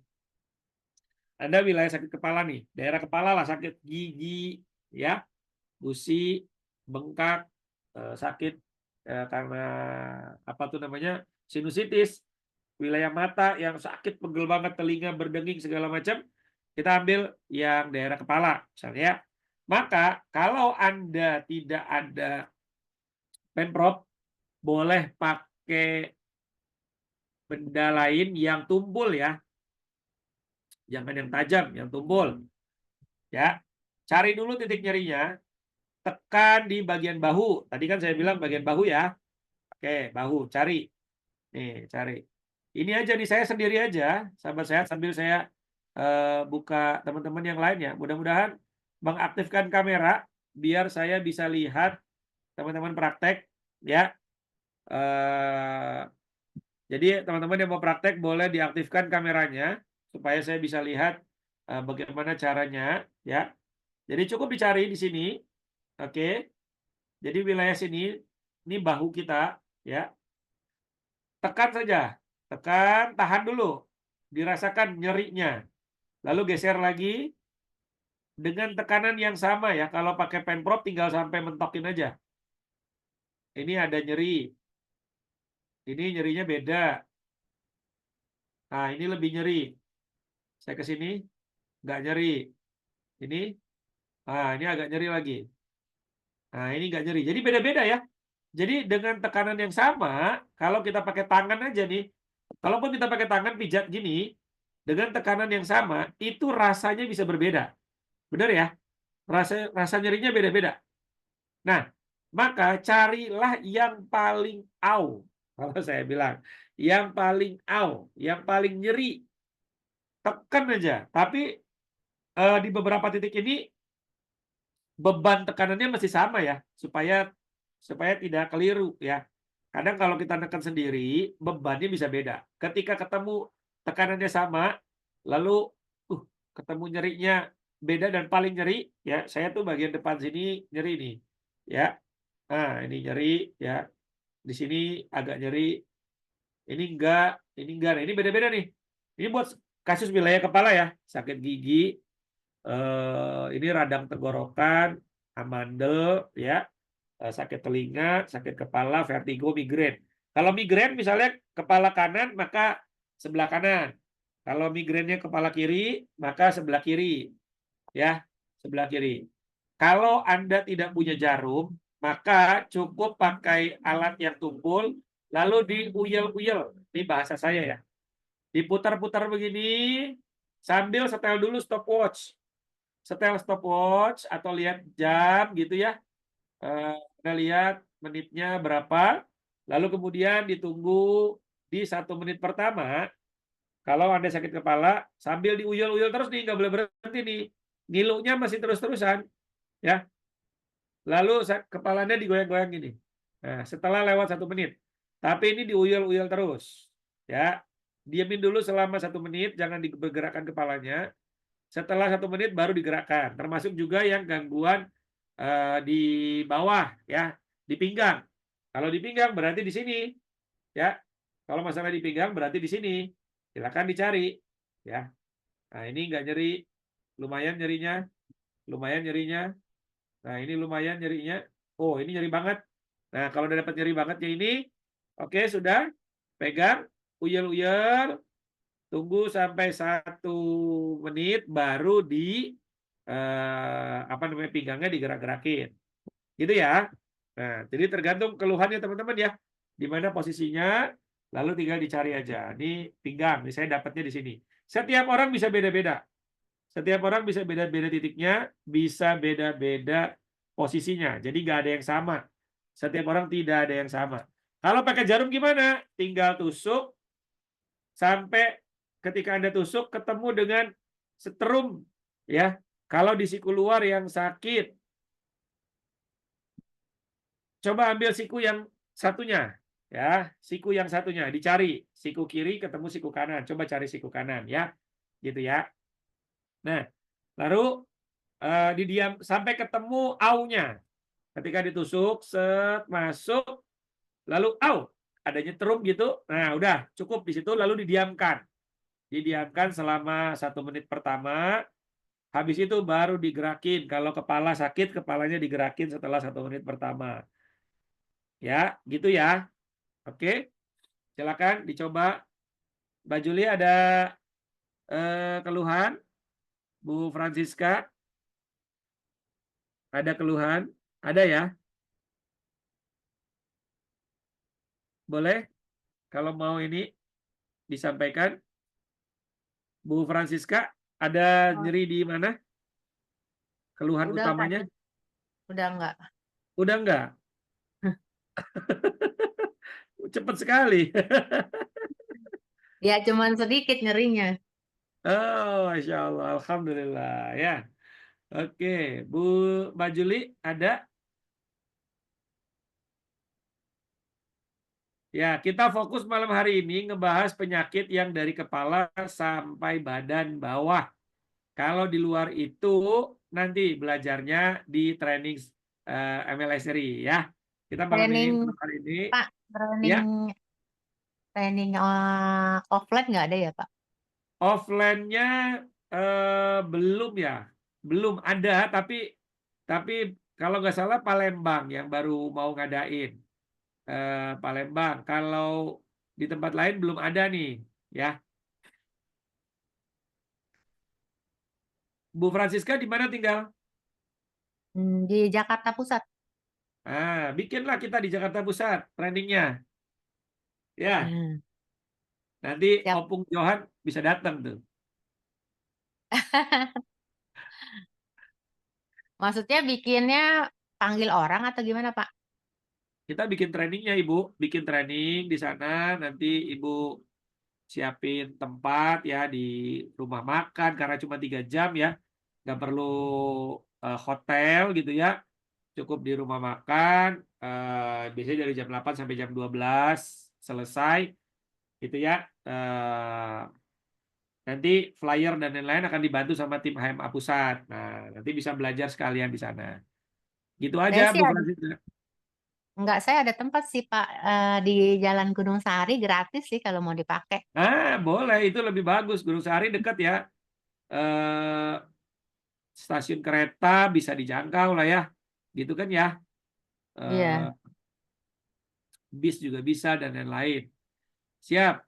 Anda wilayah sakit kepala nih, daerah kepala lah, sakit gigi, ya, gusi, bengkak, sakit karena apa tuh namanya, sinusitis, wilayah mata yang sakit, pegel banget, telinga berdenging segala macam, kita ambil yang daerah kepala, misalnya. Maka kalau Anda tidak ada Pemprov, boleh pakai benda lain yang tumpul ya. Jangan yang tajam, yang tumpul. Ya. Cari dulu titik nyerinya, tekan di bagian bahu. Tadi kan saya bilang bagian bahu ya. Oke, bahu, cari. Nih, cari. Ini aja nih, saya sendiri aja, sahabat sehat, sambil saya buka teman-teman yang lainnya. Mudah-mudahan mengaktifkan kamera biar saya bisa lihat teman-teman praktek ya. Jadi teman-teman yang mau praktek boleh diaktifkan kameranya supaya saya bisa lihat bagaimana caranya ya. Jadi cukup dicari di sini. Oke. Jadi wilayah sini ini bahu kita ya. Tekan saja. Tekan, tahan dulu. Dirasakan nyerinya. Lalu geser lagi dengan tekanan yang sama ya. Kalau pakai Pemprov tinggal sampai mentokin aja. Ini ada nyeri. Ini nyerinya beda. Nah, ini lebih nyeri. Saya ke sini, nggak nyeri. Ini, ini agak nyeri lagi. Nah, ini nggak nyeri. Jadi beda-beda ya. Jadi dengan tekanan yang sama, kalau kita pakai tangan aja nih, kalaupun kita pakai tangan pijat gini, dengan tekanan yang sama, itu rasanya bisa berbeda. Benar ya? Rasa nyerinya beda-beda. Nah, maka carilah yang paling au. Kalau saya bilang, yang paling au, yang paling nyeri. Tekan aja. Tapi di beberapa titik ini, beban tekanannya masih sama ya, supaya tidak keliru ya. Kadang kalau kita nekan sendiri, bebannya bisa beda. Ketika ketemu tekanannya sama, lalu ketemu nyerinya beda dan paling nyeri ya, saya tuh bagian depan sini nyeri nih ya. Nah, ini nyeri ya. Di sini agak nyeri. Ini enggak, ini enggak. Nah, ini beda-beda nih. Ini buat kasus wilayah kepala ya, sakit gigi, ini radang tenggorokan, amandel ya, sakit telinga, sakit kepala, vertigo, migrain. Kalau migrain misalnya kepala kanan maka sebelah kanan. Kalau migrainnya kepala kiri maka sebelah kiri. Ya, sebelah kiri. Kalau Anda tidak punya jarum, maka cukup pakai alat yang tumpul lalu diuyel-uyel. Ini bahasa saya ya. Diputar-putar begini sambil setel dulu stopwatch. Setel stopwatch atau lihat jam gitu ya. Anda lihat menitnya berapa, lalu kemudian ditunggu di 1 menit pertama. Kalau Anda sakit kepala, sambil diuyel-uyel terus nih, nggak boleh berhenti nih. Ngilunya masih terus-terusan, ya. Lalu kepalanya digoyang-goyang gini. Nah, setelah lewat 1 menit. Tapi ini diuyel-uyel terus, ya. Diamin dulu selama 1 menit, jangan digerakkan kepalanya. Setelah 1 menit baru digerakkan. Termasuk juga yang gangguan di bawah, ya, di pinggang. Kalau di pinggang berarti di sini, ya. Kalau masalah di pinggang berarti di sini. Silakan dicari, ya. Nah, ini nggak nyeri, lumayan nyerinya, lumayan nyerinya. Nah, ini lumayan nyerinya. Oh, ini nyeri banget. Nah, kalau udah dapat nyeri bangetnya ini, oke, sudah. Pegang, uyel-uyel, tunggu sampai 1 menit, baru pinggangnya digerak-gerakin. Gitu ya. Nah, jadi tergantung keluhannya teman-teman ya. Di mana posisinya, lalu tinggal dicari aja. Ini pinggang, ini saya dapatnya di sini. Setiap orang bisa beda-beda. Setiap orang bisa beda-beda titiknya, bisa beda-beda posisinya. Jadi nggak ada yang sama. Setiap orang tidak ada yang sama. Kalau pakai jarum gimana? Tinggal tusuk sampai ketika Anda tusuk ketemu dengan setrum, ya. Kalau di siku luar yang sakit, coba ambil siku yang satunya, ya. Siku yang satunya dicari. Siku kiri ketemu siku kanan. Coba cari siku kanan, ya. Gitu ya. Nah, lalu didiam sampai ketemu aunya. Ketika ditusuk, set masuk, lalu au, ada nyetrum gitu. Nah, udah cukup di situ, lalu didiamkan. Didiamkan selama 1 menit pertama. Habis itu baru digerakin. Kalau kepala sakit, kepalanya digerakin setelah 1 menit pertama. Ya, gitu ya. Oke, silakan dicoba. Mbak Juli ada keluhan? Bu Francisca? Ada keluhan? Ada ya? Boleh? Kalau mau ini disampaikan. Bu Francisca, ada nyeri di mana? Keluhan Udah, utamanya? udah enggak. Udah enggak? Cepat sekali. Ya, cuman sedikit nyerinya. Oh, Masya Allah. Alhamdulillah. Ya. Oke. Bu Mbak Juli, ada? Ya, kita fokus malam hari ini ngebahas penyakit yang dari kepala sampai badan bawah. Kalau di luar itu nanti belajarnya di training MLSRI ya. Kita malam Training, hari ini Pak, ya. training offline nggak ada ya, Pak? Offline-nya belum ya. Belum ada, tapi kalau nggak salah Palembang yang baru mau ngadain. Palembang. Kalau di tempat lain belum ada nih, ya. Bu Francisca di mana tinggal? Di Jakarta Pusat. Bikinlah kita di Jakarta Pusat trainingnya. Ya, nanti Siap. Opung Johan bisa datang tuh. Maksudnya bikinnya panggil orang atau gimana, Pak? Kita bikin trainingnya, Ibu. Bikin training di sana, nanti Ibu siapin tempat ya di rumah makan, karena cuma 3 jam ya. Nggak perlu hotel gitu ya, cukup di rumah makan, biasanya dari jam 8 sampai jam 12 selesai gitu ya. Nanti flyer dan lain-lain akan dibantu sama tim HMA pusat. Nah, nanti bisa belajar sekalian di sana. Gitu Saya aja sih Bu ada, Francisca. enggak, saya ada tempat sih Pak, di Jalan Gunung Sahari, gratis sih kalau mau dipakai. Nah, boleh, itu lebih bagus. Gunung Sahari dekat ya. Eh, Stasiun kereta bisa dijangkau lah ya. Gitu kan ya. Iya. Eh, Bis juga bisa dan lain-lain. Siap.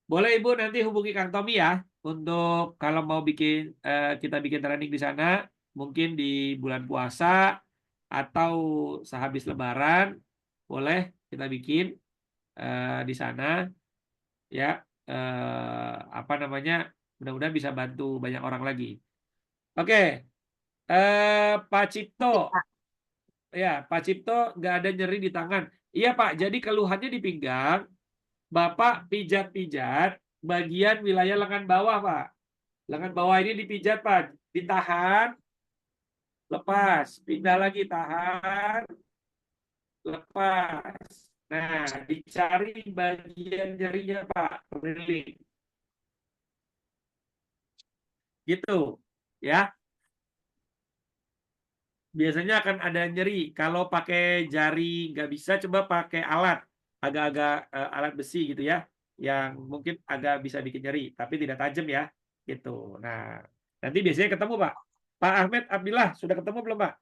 Boleh Ibu nanti hubungi Kang Tommy ya untuk kalau mau kita bikin training di sana, mungkin di bulan puasa atau sehabis Lebaran, boleh kita bikin di sana ya. Apa namanya? Mudah-mudahan bisa bantu banyak orang lagi. Oke, Pak Cipto, Pak. ya Pak Cipto nggak ada nyeri di tangan. Iya Pak, jadi keluhannya di pinggang. Bapak pijat-pijat bagian wilayah lengan bawah, Pak. Lengan bawah ini dipijat, Pak. Ditahan, lepas. Pindah lagi, tahan, lepas. Nah, dicari bagian nyerinya, Pak. Keliling. Gitu, ya. Biasanya akan ada nyeri. Kalau pakai jari nggak bisa, coba pakai alat. Agak-agak alat besi gitu ya. Yang mungkin agak bisa bikin nyeri, tapi tidak tajam ya. Gitu. Nah, nanti biasanya ketemu, Pak. Pak Ahmed Abdillah, sudah ketemu belum, Pak?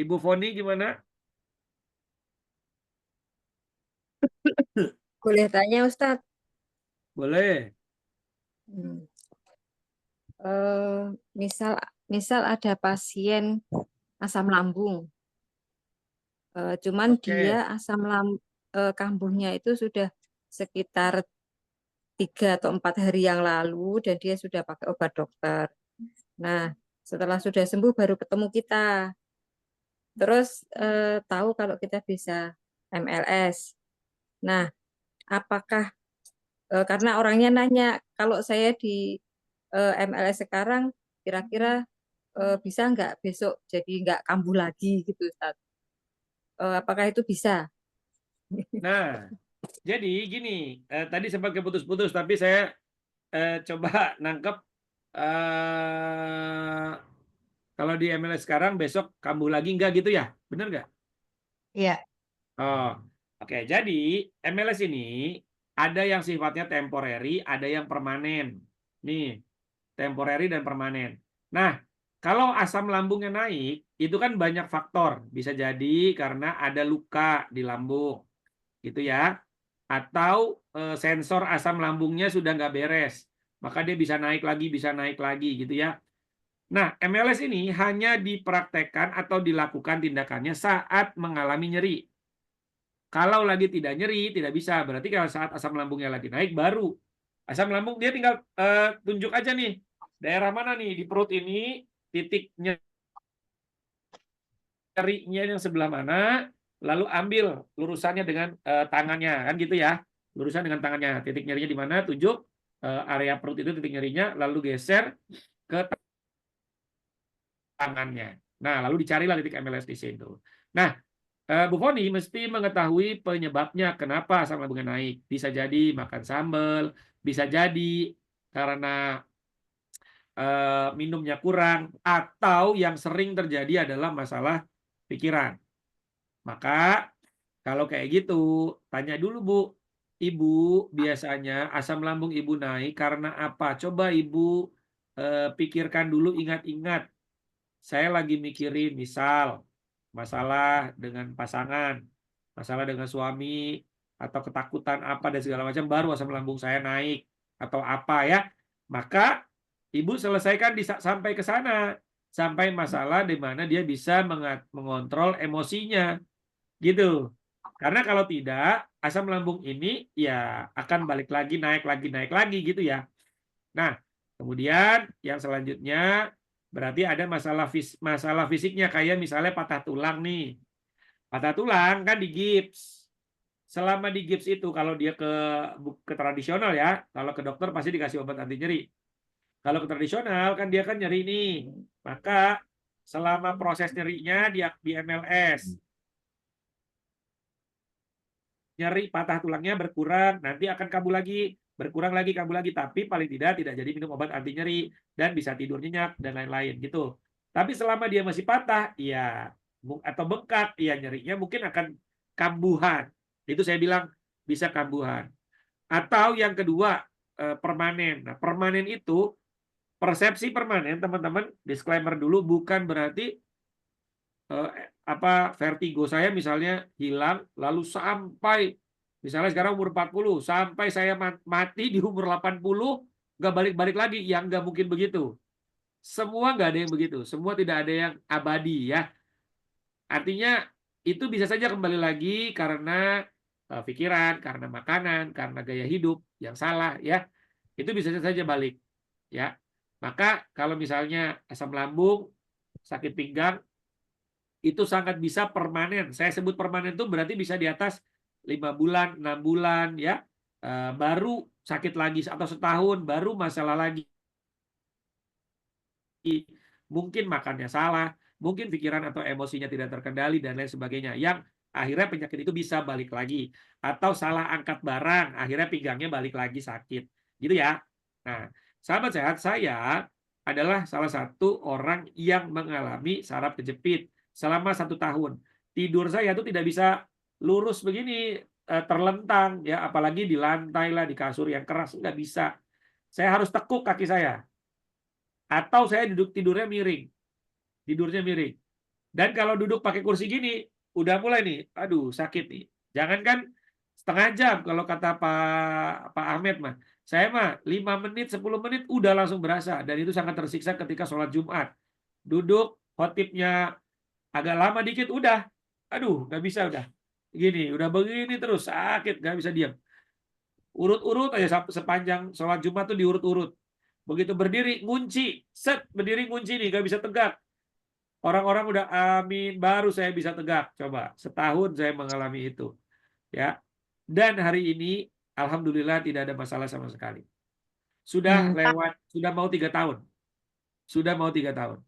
Ibu Foni gimana? Boleh tanya Ustadz? Boleh. Misal ada pasien asam lambung, cuman Oke. dia kambuhnya itu sudah sekitar 3 atau 4 hari yang lalu dan dia sudah pakai obat dokter. Nah, setelah sudah sembuh baru ketemu kita. Terus tahu kalau kita bisa MLS. Nah, apakah karena orangnya nanya kalau saya di MLS sekarang kira-kira bisa nggak besok jadi nggak kambuh lagi gitu Ustaz. Apakah itu bisa? Nah, jadi gini, tadi sempat keputus-putus, tapi saya coba nangkep kalau di MLS sekarang besok kambuh lagi nggak gitu ya? Bener nggak? Iya. Oh, oke. Jadi MLS ini ada yang sifatnya temporary, ada yang permanen. Nih, temporary dan permanen. Nah, kalau asam lambungnya naik, itu kan banyak faktor. Bisa jadi karena ada luka di lambung, gitu ya. Atau sensor asam lambungnya sudah nggak beres, maka dia bisa naik lagi, gitu ya. Nah, MLS ini hanya dipraktekkan atau dilakukan tindakannya saat mengalami nyeri. Kalau lagi tidak nyeri, tidak bisa. Berarti kalau saat asam lambungnya lagi naik, baru. Asam lambung dia tinggal tunjuk aja nih. Daerah mana nih di perut ini, titik nyerinya yang sebelah mana, lalu ambil lurusannya dengan tangannya, kan gitu ya. Lurusan dengan tangannya, titik nyerinya di mana, tunjuk area perut itu titik nyerinya, lalu geser ke tangannya. Nah, lalu dicarilah titik MLS di situ. Nah, Bu Foni mesti mengetahui penyebabnya kenapa asam lambungnya naik. Bisa jadi makan sambal, bisa jadi karena minumnya kurang, atau yang sering terjadi adalah masalah pikiran. Maka kalau kayak gitu, tanya dulu Bu, Ibu biasanya asam lambung Ibu naik karena apa? Coba Ibu pikirkan dulu, ingat-ingat. Saya lagi mikirin misal masalah dengan pasangan, masalah dengan suami, atau ketakutan apa dan segala macam, baru asam lambung saya naik atau apa ya. Maka Ibu selesaikan sampai ke sana, sampai masalah di mana dia bisa mengontrol emosinya, gitu. Karena kalau tidak, asam lambung ini ya akan balik lagi, naik lagi gitu ya. Nah, kemudian yang selanjutnya berarti ada masalah fisiknya, kayak misalnya patah tulang nih. Patah tulang kan di gips. Selama di gips itu kalau dia ke tradisional ya, kalau ke dokter pasti dikasih obat anti nyeri. Kalau ke tradisional kan dia kan nyeri nih. Maka selama proses nyerinya di MLS, nyeri patah tulangnya berkurang, nanti akan kambuh lagi, berkurang lagi, kambuh lagi, tapi paling tidak jadi minum obat anti nyeri dan bisa tidur nyenyak dan lain-lain gitu. Tapi selama dia masih patah, ya atau bengkak, ya nyerinya mungkin akan kambuhan. Itu saya bilang bisa kambuhan. Atau yang kedua permanen. Nah, permanen itu persepsi permanen, teman-teman, disclaimer dulu, bukan berarti vertigo saya misalnya hilang lalu sampai misalnya sekarang umur 40 sampai saya mati di umur 80 nggak balik-balik lagi, yang nggak mungkin begitu. Semua nggak ada yang begitu, semua tidak ada yang abadi ya. Artinya itu bisa saja kembali lagi karena pikiran, karena makanan, karena gaya hidup yang salah ya. Itu bisa saja balik ya. Maka kalau misalnya asam lambung, sakit pinggang, itu sangat bisa permanen. Saya sebut permanen itu berarti bisa di atas 5 bulan, 6 bulan ya. Baru sakit lagi atau setahun baru masalah lagi. Mungkin makannya salah, mungkin pikiran atau emosinya tidak terkendali dan lain sebagainya. Yang akhirnya penyakit itu bisa balik lagi. Atau salah angkat barang, akhirnya pinggangnya balik lagi sakit. Gitu ya. Nah, sahabat sehat, saya adalah salah satu orang yang mengalami saraf kejepit selama 1 tahun. Tidur saya itu tidak bisa lurus begini, terlentang ya, apalagi di lantai lah, di kasur yang keras, nggak bisa. Saya harus tekuk kaki saya. Atau saya tidurnya miring. Tidurnya miring. Dan kalau duduk pakai kursi gini, udah mulai nih, aduh sakit nih. Jangankan setengah jam kalau kata Pak Ahmed mah. Saya mah 5 menit, 10 menit udah langsung berasa. Dan itu sangat tersiksa ketika sholat Jumat. Duduk, khotibnya agak lama dikit, udah. Aduh, nggak bisa udah. Gini, udah begini terus, sakit, nggak bisa diam. Urut-urut aja sepanjang sholat Jumat tuh diurut-urut. Begitu berdiri, ngunci. Set, berdiri ngunci nih, nggak bisa tegak. Orang-orang udah amin, baru saya bisa tegak. Coba, setahun saya mengalami itu. Ya. Dan hari ini, alhamdulillah tidak ada masalah sama sekali. Sudah lewat, sudah mau 3 tahun. Sudah mau 3 tahun.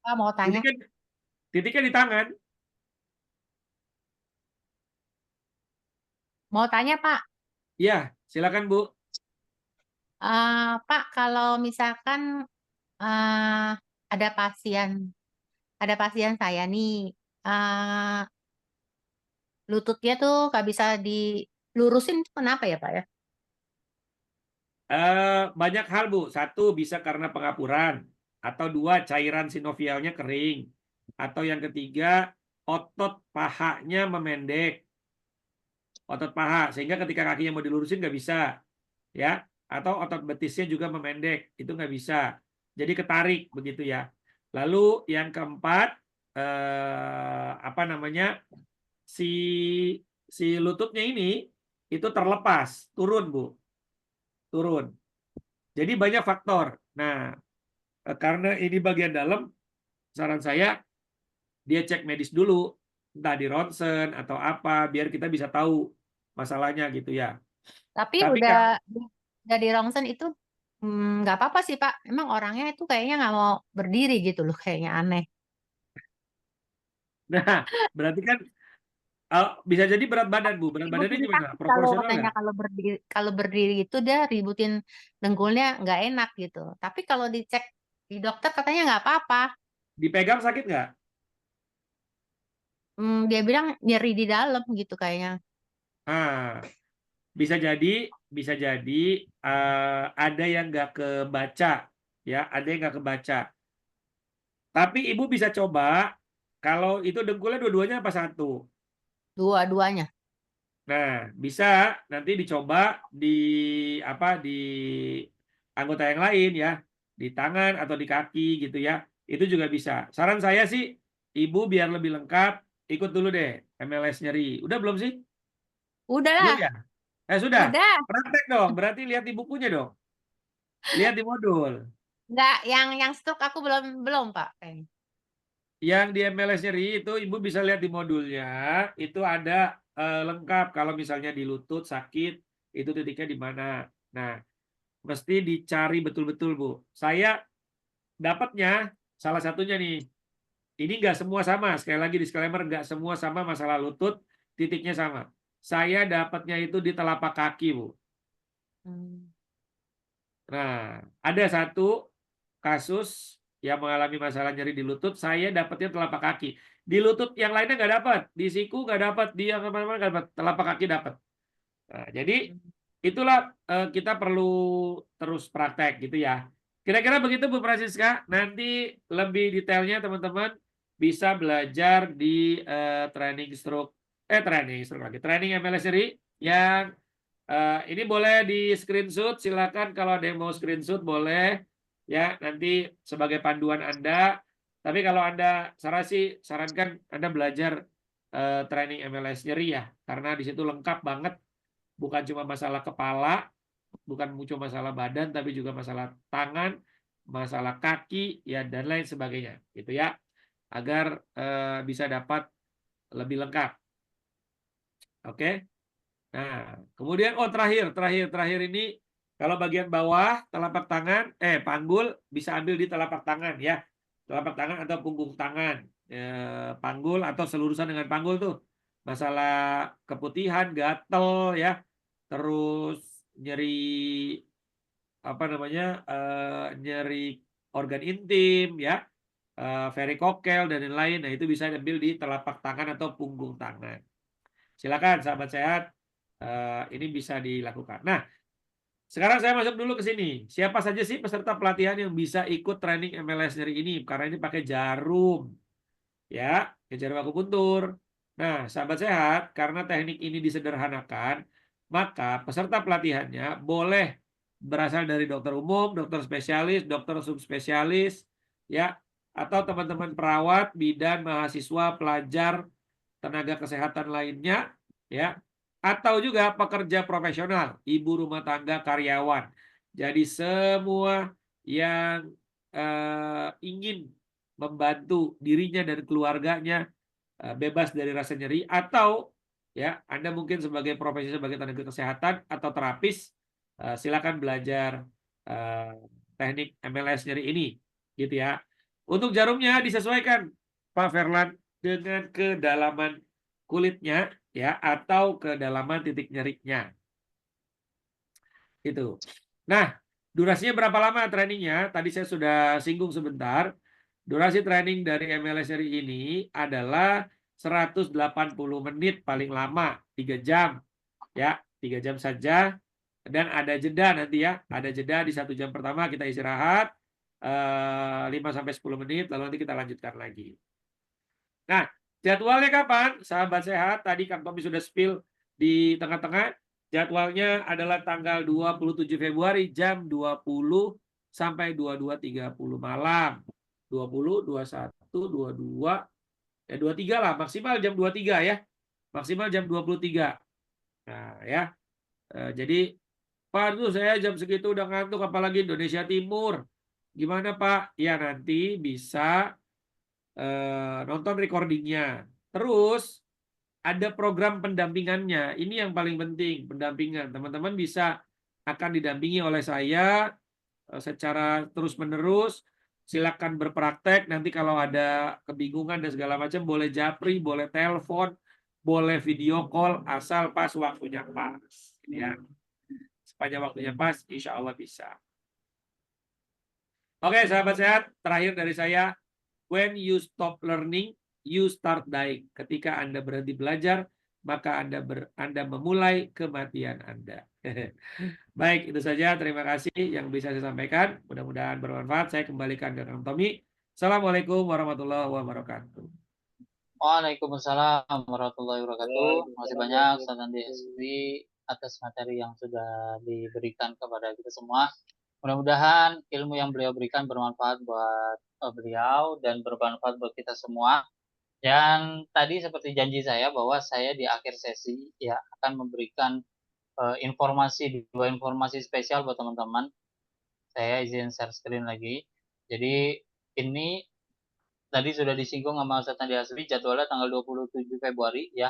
Pak, mau tanya. Titiknya di tangan. Mau tanya, Pak. Iya, silakan Bu. Pak, kalau misalkan ada pasien saya nih, lututnya tuh nggak bisa dilurusin, itu kenapa ya Pak ya? Banyak hal Bu. 1 bisa karena pengapuran, atau 2 cairan sinovialnya kering, atau yang ketiga otot pahanya memendek, otot paha sehingga ketika kakinya mau dilurusin nggak bisa, ya. Atau otot betisnya juga memendek, itu nggak bisa. Jadi ketarik begitu ya. Lalu yang keempat, si lututnya ini itu terlepas, turun Bu, turun. Jadi banyak faktor. Nah, karena ini bagian dalam, saran saya dia cek medis dulu, entah di ronsen atau apa, biar kita bisa tahu masalahnya gitu ya. Tapi udah di ronsen itu nggak apa-apa sih Pak. Emang orangnya itu kayaknya nggak mau berdiri gitu loh, kayaknya aneh. Nah, berarti kan bisa jadi berat badan Bu. Berat badannya gimana? Proporsional nggak? Kalau berdiri itu dia ributin dengkulnya nggak enak gitu. Tapi kalau dicek di dokter katanya nggak apa-apa. Dipegang sakit nggak? Dia bilang nyeri di dalam gitu kayaknya. Bisa jadi ada yang nggak kebaca, ya, ada yang nggak kebaca. Tapi Ibu bisa coba, kalau itu dengkulnya dua-duanya apa satu? Dua-duanya. Nah, bisa nanti dicoba di anggota yang lain ya, di tangan atau di kaki gitu ya. Itu juga bisa. Saran saya sih, Ibu biar lebih lengkap, ikut dulu deh MLS nyeri. Udah belum sih? Udah Belum lah. ya? Sudah. Udah. Praktek dong. Berarti lihat di bukunya dong. Lihat di modul. Enggak, yang stroke aku belum Pak kayaknya. Yang di MLS nyeri itu Ibu bisa lihat di modulnya, itu ada lengkap kalau misalnya di lutut sakit, itu titiknya di mana. Nah, mesti dicari betul-betul, Bu. Saya dapatnya salah satunya nih. Ini nggak semua sama. Sekali lagi disclaimer, nggak semua sama masalah lutut, titiknya sama. Saya dapatnya itu di telapak kaki, Bu. Nah, ada satu kasus yang mengalami masalah nyeri di lutut, saya dapatnya telapak kaki. Di lutut yang lainnya nggak dapat, di siku nggak dapat, di yang kemana-mana nggak dapat, telapak kaki dapat. Nah, jadi itulah kita perlu terus praktek gitu ya. Kira-kira begitu Bu Francisca. Nanti lebih detailnya teman-teman bisa belajar di training MLS sendiri yang ini boleh di screenshot, silakan kalau ada yang mau screenshot boleh ya, nanti sebagai panduan Anda. Tapi kalau Anda sarankan Anda belajar training MLS nyeri ya, karena di situ lengkap banget, bukan cuma masalah kepala, bukan cuma masalah badan, tapi juga masalah tangan, masalah kaki ya, dan lain sebagainya gitu ya, agar bisa dapat lebih lengkap. Oke. Nah, kemudian terakhir ini kalau bagian bawah telapak tangan, panggul bisa ambil di telapak tangan ya, telapak tangan atau punggung tangan, panggul atau selurusan dengan panggul tuh, masalah keputihan, gatel ya, terus nyeri nyeri organ intim ya, varikokel dan lain-lain. Nah, itu bisa ambil di telapak tangan atau punggung tangan. Silakan sahabat sehat. Ini bisa dilakukan. Nah, sekarang saya masuk dulu ke sini. Siapa saja sih peserta pelatihan yang bisa ikut training MLS nyeri ini? Karena ini pakai jarum. Ya, jarum akupuntur. Nah, sahabat sehat, karena teknik ini disederhanakan, maka peserta pelatihannya boleh berasal dari dokter umum, dokter spesialis, dokter subspesialis, ya, atau teman-teman perawat, bidan, mahasiswa, pelajar, tenaga kesehatan lainnya, ya, atau juga pekerja profesional, ibu rumah tangga, karyawan. Jadi semua yang ingin membantu dirinya dan keluarganya bebas dari rasa nyeri, atau ya Anda mungkin sebagai profesi sebagai tenaga kesehatan atau terapis, silakan belajar teknik MLS nyeri ini, gitu ya. Untuk jarumnya disesuaikan, Pak Ferlan, dengan kedalaman kulitnya ya, atau kedalaman titik nyerinya. Gitu. Nah, durasinya berapa lama trainingnya? Tadi saya sudah singgung sebentar. Durasi training dari MLS nyeri ini adalah 180 menit paling lama, 3 jam. Ya, 3 jam saja. Dan ada jeda nanti ya. Ada jeda di 1 jam pertama kita istirahat 5-10 menit, lalu nanti kita lanjutkan lagi. Nah, jadwalnya kapan? Sahabat sehat, tadi Kang Tommy sudah spill di tengah-tengah. Jadwalnya adalah tanggal 27 Februari jam 20 sampai 22.30 malam. 20, 21, 22, 23 lah. Maksimal jam 23 ya. Maksimal jam 23. Nah ya. Jadi, Pak, tuh saya jam segitu udah ngantuk, apalagi Indonesia Timur. Gimana Pak? Ya nanti bisa nonton recordingnya. Terus ada program pendampingannya. Ini yang paling penting, pendampingan. Teman-teman bisa akan didampingi oleh saya secara terus-menerus. Silakan berpraktek. Nanti kalau ada kebingungan dan segala macam, boleh japri, boleh telepon, boleh video call, asal pas waktunya pas. Ya. Sepanjang waktunya pas, insya Allah bisa. Oke, sahabat sehat, terakhir dari saya. When you stop learning, you start dying. Ketika Anda berhenti belajar, maka Anda memulai kematian Anda. Baik, itu saja. Terima kasih yang bisa saya sampaikan. Mudah-mudahan bermanfaat. Saya kembalikan ke Kang Tommy. Assalamualaikum warahmatullahi wabarakatuh. Waalaikumsalam warahmatullahi wabarakatuh. Terima kasih banyak Ustaz Andi Hasbi atas materi yang sudah diberikan kepada kita semua. Mudah-mudahan ilmu yang beliau berikan bermanfaat buat beliau dan bermanfaat buat kita semua. Yang tadi seperti janji saya bahwa saya di akhir sesi ya akan memberikan dua informasi spesial buat teman-teman. Saya izin share screen lagi. Jadi ini tadi sudah disinggung sama Ustaz Andi Hasbi, jadwalnya tanggal 27 Februari ya.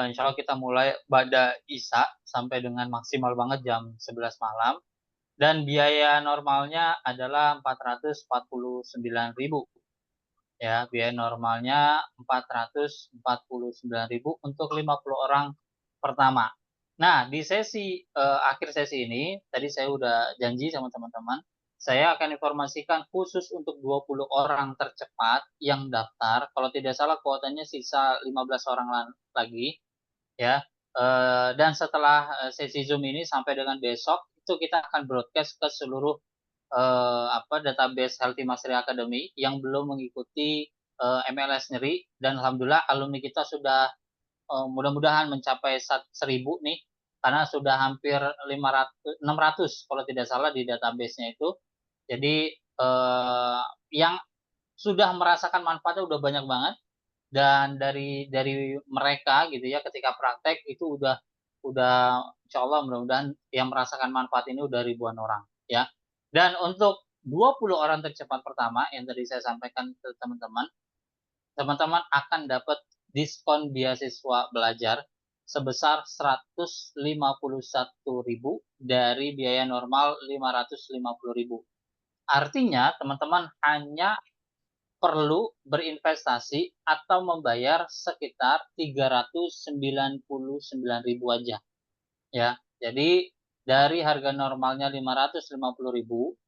Insya Allah kita mulai pada Isya sampai dengan maksimal banget jam 11 malam. dan biaya normalnya adalah 449.000. Ya, biaya normalnya 449.000 untuk 50 orang pertama. Nah, di sesi akhir sesi ini, tadi saya udah janji sama teman-teman, saya akan informasikan khusus untuk 20 orang tercepat yang daftar. Kalau tidak salah kuotanya sisa 15 orang lagi, ya. Dan setelah sesi Zoom ini sampai dengan besok, itu kita akan broadcast ke seluruh database Healthy Mastery Academy yang belum mengikuti MLS Nyeri, dan alhamdulillah alumni kita sudah mudah-mudahan mencapai 1.000 nih, karena sudah hampir 600 kalau tidak salah di database-nya itu. Jadi yang sudah merasakan manfaatnya udah banyak banget, dan dari mereka gitu ya, ketika praktek itu udah insya Allah mudah-mudahan yang merasakan manfaat ini udah ribuan orang ya. Dan untuk 20 orang tercepat pertama yang tadi saya sampaikan ke teman-teman akan dapat diskon beasiswa belajar sebesar 151.000 dari biaya normal 550.000. Artinya teman-teman hanya perlu berinvestasi atau membayar sekitar 399.000 aja. Ya, jadi dari harga normalnya 550.000,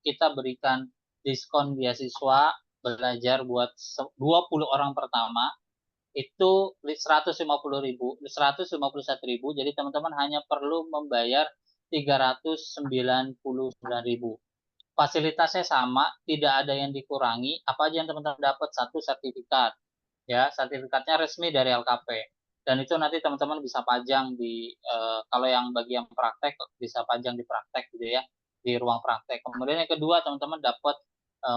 kita berikan diskon beasiswa belajar buat 20 orang pertama itu 151.000. Jadi teman-teman hanya perlu membayar 399.000. Fasilitasnya sama, tidak ada yang dikurangi. Apa aja yang teman-teman dapat? Satu sertifikat, ya, sertifikatnya resmi dari LKP, dan itu nanti teman-teman bisa pajang di kalau yang bagi yang praktek bisa pajang di praktek gitu ya, di ruang praktek. Kemudian yang kedua, teman-teman dapat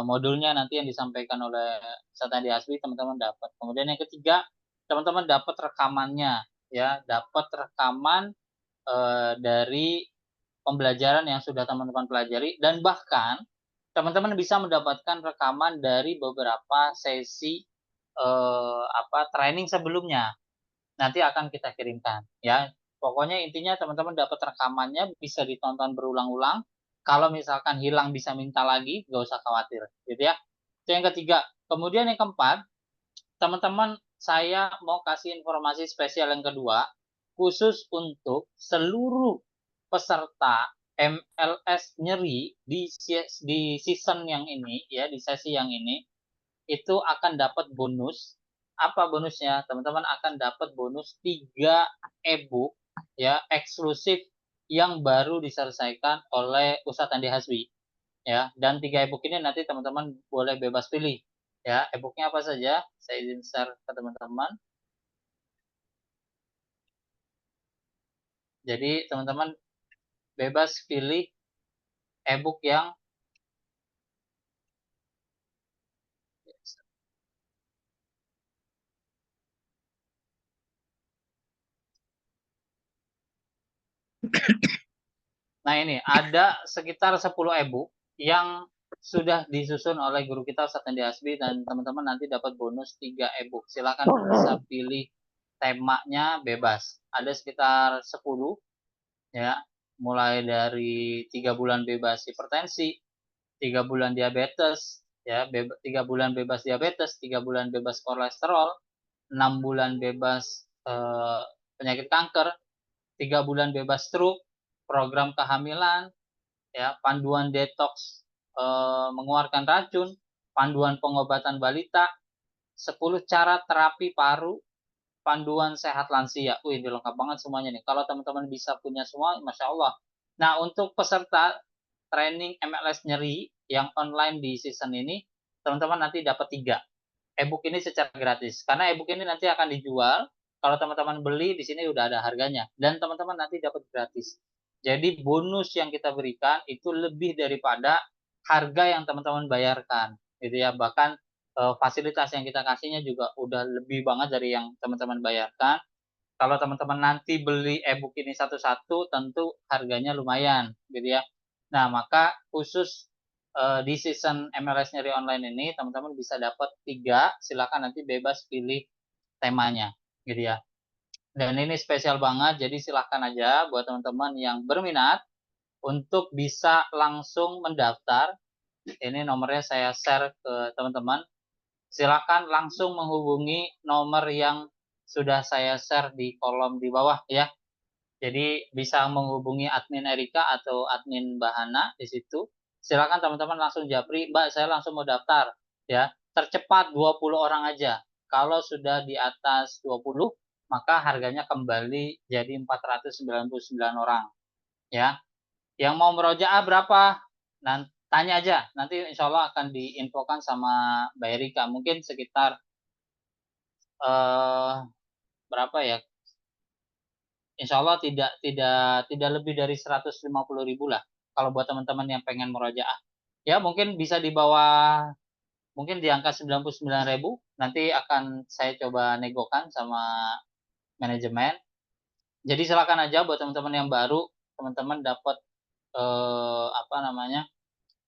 modulnya nanti yang disampaikan oleh Ustaz Andi Hasbi, teman-teman dapat. Kemudian yang ketiga, teman-teman dapat rekamannya, ya, dapat rekaman dari pembelajaran yang sudah teman-teman pelajari, dan bahkan teman-teman bisa mendapatkan rekaman dari beberapa sesi training sebelumnya. Nanti akan kita kirimkan ya. Pokoknya intinya teman-teman dapat rekamannya, bisa ditonton berulang-ulang. Kalau misalkan hilang bisa minta lagi, nggak usah khawatir gitu ya. Itu yang ketiga. Kemudian yang keempat, teman-teman, saya mau kasih informasi spesial yang kedua, khusus untuk seluruh peserta MLS Nyeri di season yang ini ya, di sesi yang ini itu akan dapat bonus. Apa bonusnya? Teman-teman akan dapat bonus 3 e-book ya, eksklusif yang baru diselesaikan oleh Ustadz Andi Hasbi ya. Dan 3 e-book ini nanti teman-teman boleh bebas pilih ya. E-booknya apa saja? Saya izin share ke teman-teman. Jadi teman-teman bebas pilih e-book yang nah ini ada sekitar 10 e-book yang sudah disusun oleh guru kita Ustadz Andi Hasbi, dan teman-teman nanti dapat bonus 3 e-book. Silakan bisa pilih temanya, bebas. Ada sekitar 10 ya, mulai dari 3 bulan bebas hipertensi, 3 bulan diabetes ya, 3 bulan bebas diabetes, 3 bulan bebas kolesterol, 6 bulan bebas penyakit kanker, 3 bulan bebas stroke, program kehamilan ya, panduan detox mengeluarkan racun, panduan pengobatan balita, 10 cara terapi paru, panduan sehat lansia. Wih, ini lengkap banget semuanya nih. Kalau teman-teman bisa punya semua, Masya Allah. Nah, untuk peserta training MLS Nyeri yang online di season ini, teman-teman nanti dapat 3 e-book ini secara gratis. Karena e-book ini nanti akan dijual. Kalau teman-teman beli, di sini udah ada harganya. Dan teman-teman nanti dapat gratis. Jadi bonus yang kita berikan itu lebih daripada harga yang teman-teman bayarkan, gitu ya. Bahkan fasilitas yang kita kasihnya juga udah lebih banget dari yang teman-teman bayarkan. Kalau teman-teman nanti beli e-book ini satu-satu, tentu harganya lumayan, gitu ya. Nah, maka khusus di season MLS Nyeri online ini, teman-teman bisa dapat 3, silakan nanti bebas pilih temanya, gitu ya. Dan ini spesial banget, jadi silahkan aja buat teman-teman yang berminat untuk bisa langsung mendaftar. Ini nomornya saya share ke teman-teman. Silakan langsung menghubungi nomor yang sudah saya share di kolom di bawah ya. Jadi bisa menghubungi admin Erika atau admin Bahana di situ. Silakan teman-teman langsung japri, Mbak saya langsung mau daftar ya. Tercepat 20 orang aja. Kalau sudah di atas 20 maka harganya kembali jadi 499 orang ya. Yang mau merojaah berapa? Nanti tanya aja, nanti insya Allah akan diinfokan sama Mbak Erika. Mungkin sekitar berapa ya? Insya Allah tidak lebih dari 150.000 lah. Kalau buat teman-teman yang pengen merojaah, ya mungkin bisa di bawah, mungkin di angka 99.000. Nanti akan saya coba negokan sama manajemen. Jadi silakan aja buat teman-teman yang baru, teman-teman dapat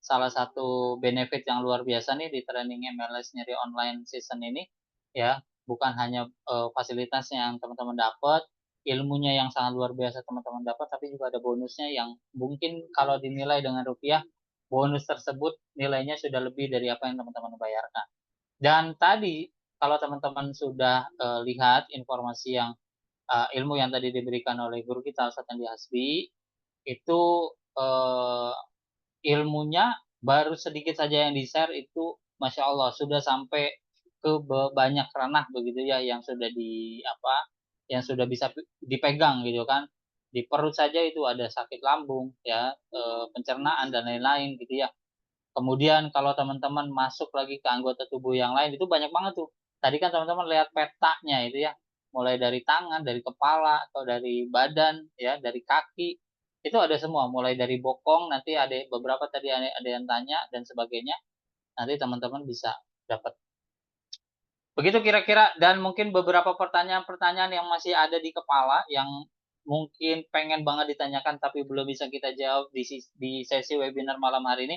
salah satu benefit yang luar biasa nih di training MLS Nyeri online season ini ya. Bukan hanya fasilitasnya yang teman-teman dapat, ilmunya yang sangat luar biasa teman-teman dapat, tapi juga ada bonusnya yang mungkin kalau dinilai dengan rupiah, bonus tersebut nilainya sudah lebih dari apa yang teman-teman bayarkan. Dan tadi kalau teman-teman sudah lihat informasi yang ilmu yang tadi diberikan oleh guru kita Ustadz Andi Hasbi, itu ilmunya baru sedikit saja yang di-share itu Masya Allah sudah sampai ke banyak ranah begitu ya yang sudah yang sudah bisa dipegang gitu kan. Di perut saja itu ada sakit lambung ya, pencernaan dan lain-lain gitu ya. Kemudian kalau teman-teman masuk lagi ke anggota tubuh yang lain itu banyak banget tuh. Tadi kan teman-teman lihat petanya itu ya, mulai dari tangan, dari kepala atau dari badan ya, dari kaki. Itu ada semua, mulai dari bokong, nanti ada beberapa tadi ada yang tanya dan sebagainya. Nanti teman-teman bisa dapat. Begitu kira-kira, dan mungkin beberapa pertanyaan-pertanyaan yang masih ada di kepala yang mungkin pengen banget ditanyakan tapi belum bisa kita jawab di sesi webinar malam hari ini.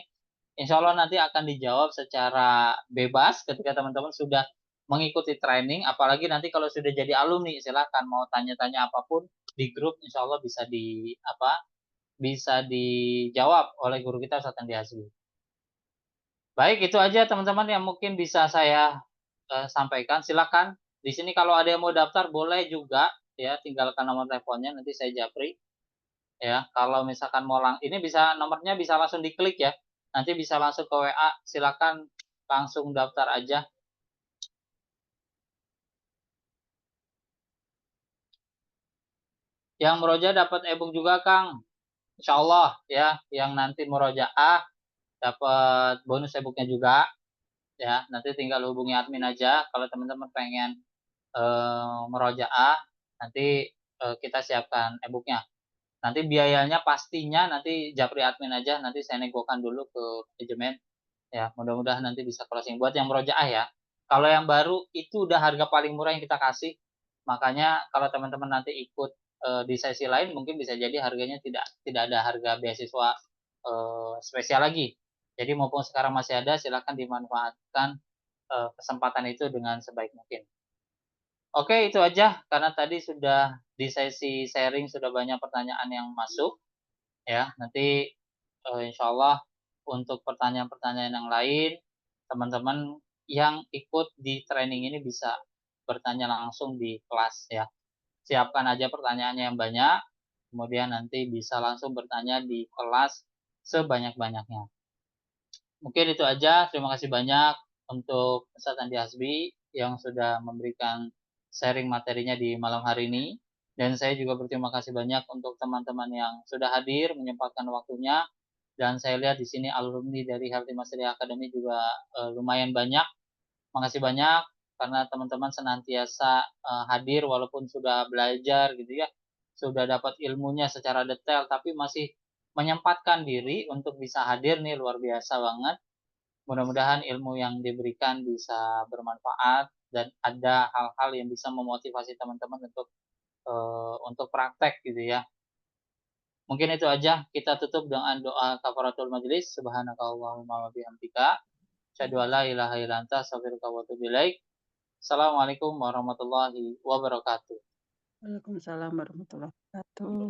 Insya Allah nanti akan dijawab secara bebas ketika teman-teman sudah mengikuti training, apalagi nanti kalau sudah jadi alumni, silahkan mau tanya-tanya apapun di grup, insya Allah bisa dijawab oleh guru kita Ustadz Andi Hasbi. Baik, itu aja teman-teman yang mungkin bisa saya sampaikan. Silakan di sini kalau ada yang mau daftar boleh juga ya, tinggalkan nomor teleponnya nanti saya japri ya. Kalau misalkan mau ini bisa nomornya bisa langsung diklik ya, nanti bisa langsung ke WA. Silakan langsung daftar aja. Yang meroja dapat e-book juga Kang, Insya Allah ya. Yang nanti merojaah dapat bonus e-booknya juga ya. Nanti tinggal hubungi admin aja kalau teman-teman pengen merojaah, nanti kita siapkan e-booknya. Nanti biayanya pastinya nanti japri admin aja, nanti saya negokan dulu ke manajemen ya. Mudah-mudahan nanti bisa closing buat yang merojaah ya. Kalau yang baru itu udah harga paling murah yang kita kasih, makanya kalau teman-teman nanti ikut di sesi lain mungkin bisa jadi harganya tidak ada harga beasiswa spesial lagi. Jadi mumpung sekarang masih ada, silakan dimanfaatkan kesempatan itu dengan sebaik mungkin. Oke, itu aja karena tadi sudah di sesi sharing sudah banyak pertanyaan yang masuk ya. Nanti insya Allah untuk pertanyaan-pertanyaan yang lain, teman-teman yang ikut di training ini bisa bertanya langsung di kelas ya. Siapkan aja pertanyaannya yang banyak, kemudian nanti bisa langsung bertanya di kelas sebanyak-banyaknya. Mungkin itu aja, terima kasih banyak untuk Ustadz Andi Hasbi yang sudah memberikan sharing materinya di malam hari ini. Dan saya juga berterima kasih banyak untuk teman-teman yang sudah hadir, menyempatkan waktunya. Dan saya lihat di sini alumni dari Healthy Mastery Academy juga lumayan banyak. Makasih banyak karena teman-teman senantiasa hadir walaupun sudah belajar gitu ya. Sudah dapat ilmunya secara detail tapi masih menyempatkan diri untuk bisa hadir nih, luar biasa banget. Mudah-mudahan ilmu yang diberikan bisa bermanfaat dan ada hal-hal yang bisa memotivasi teman-teman untuk praktek gitu ya. Mungkin itu aja, kita tutup dengan doa kafaratul majelis. Subhanakallahumma wa bihamdika, asyhadu an la ilaha illa anta, astaghfiruka wa atubu ilaik. Assalamualaikum warahmatullahi wabarakatuh. Waalaikumsalam warahmatullahi wabarakatuh.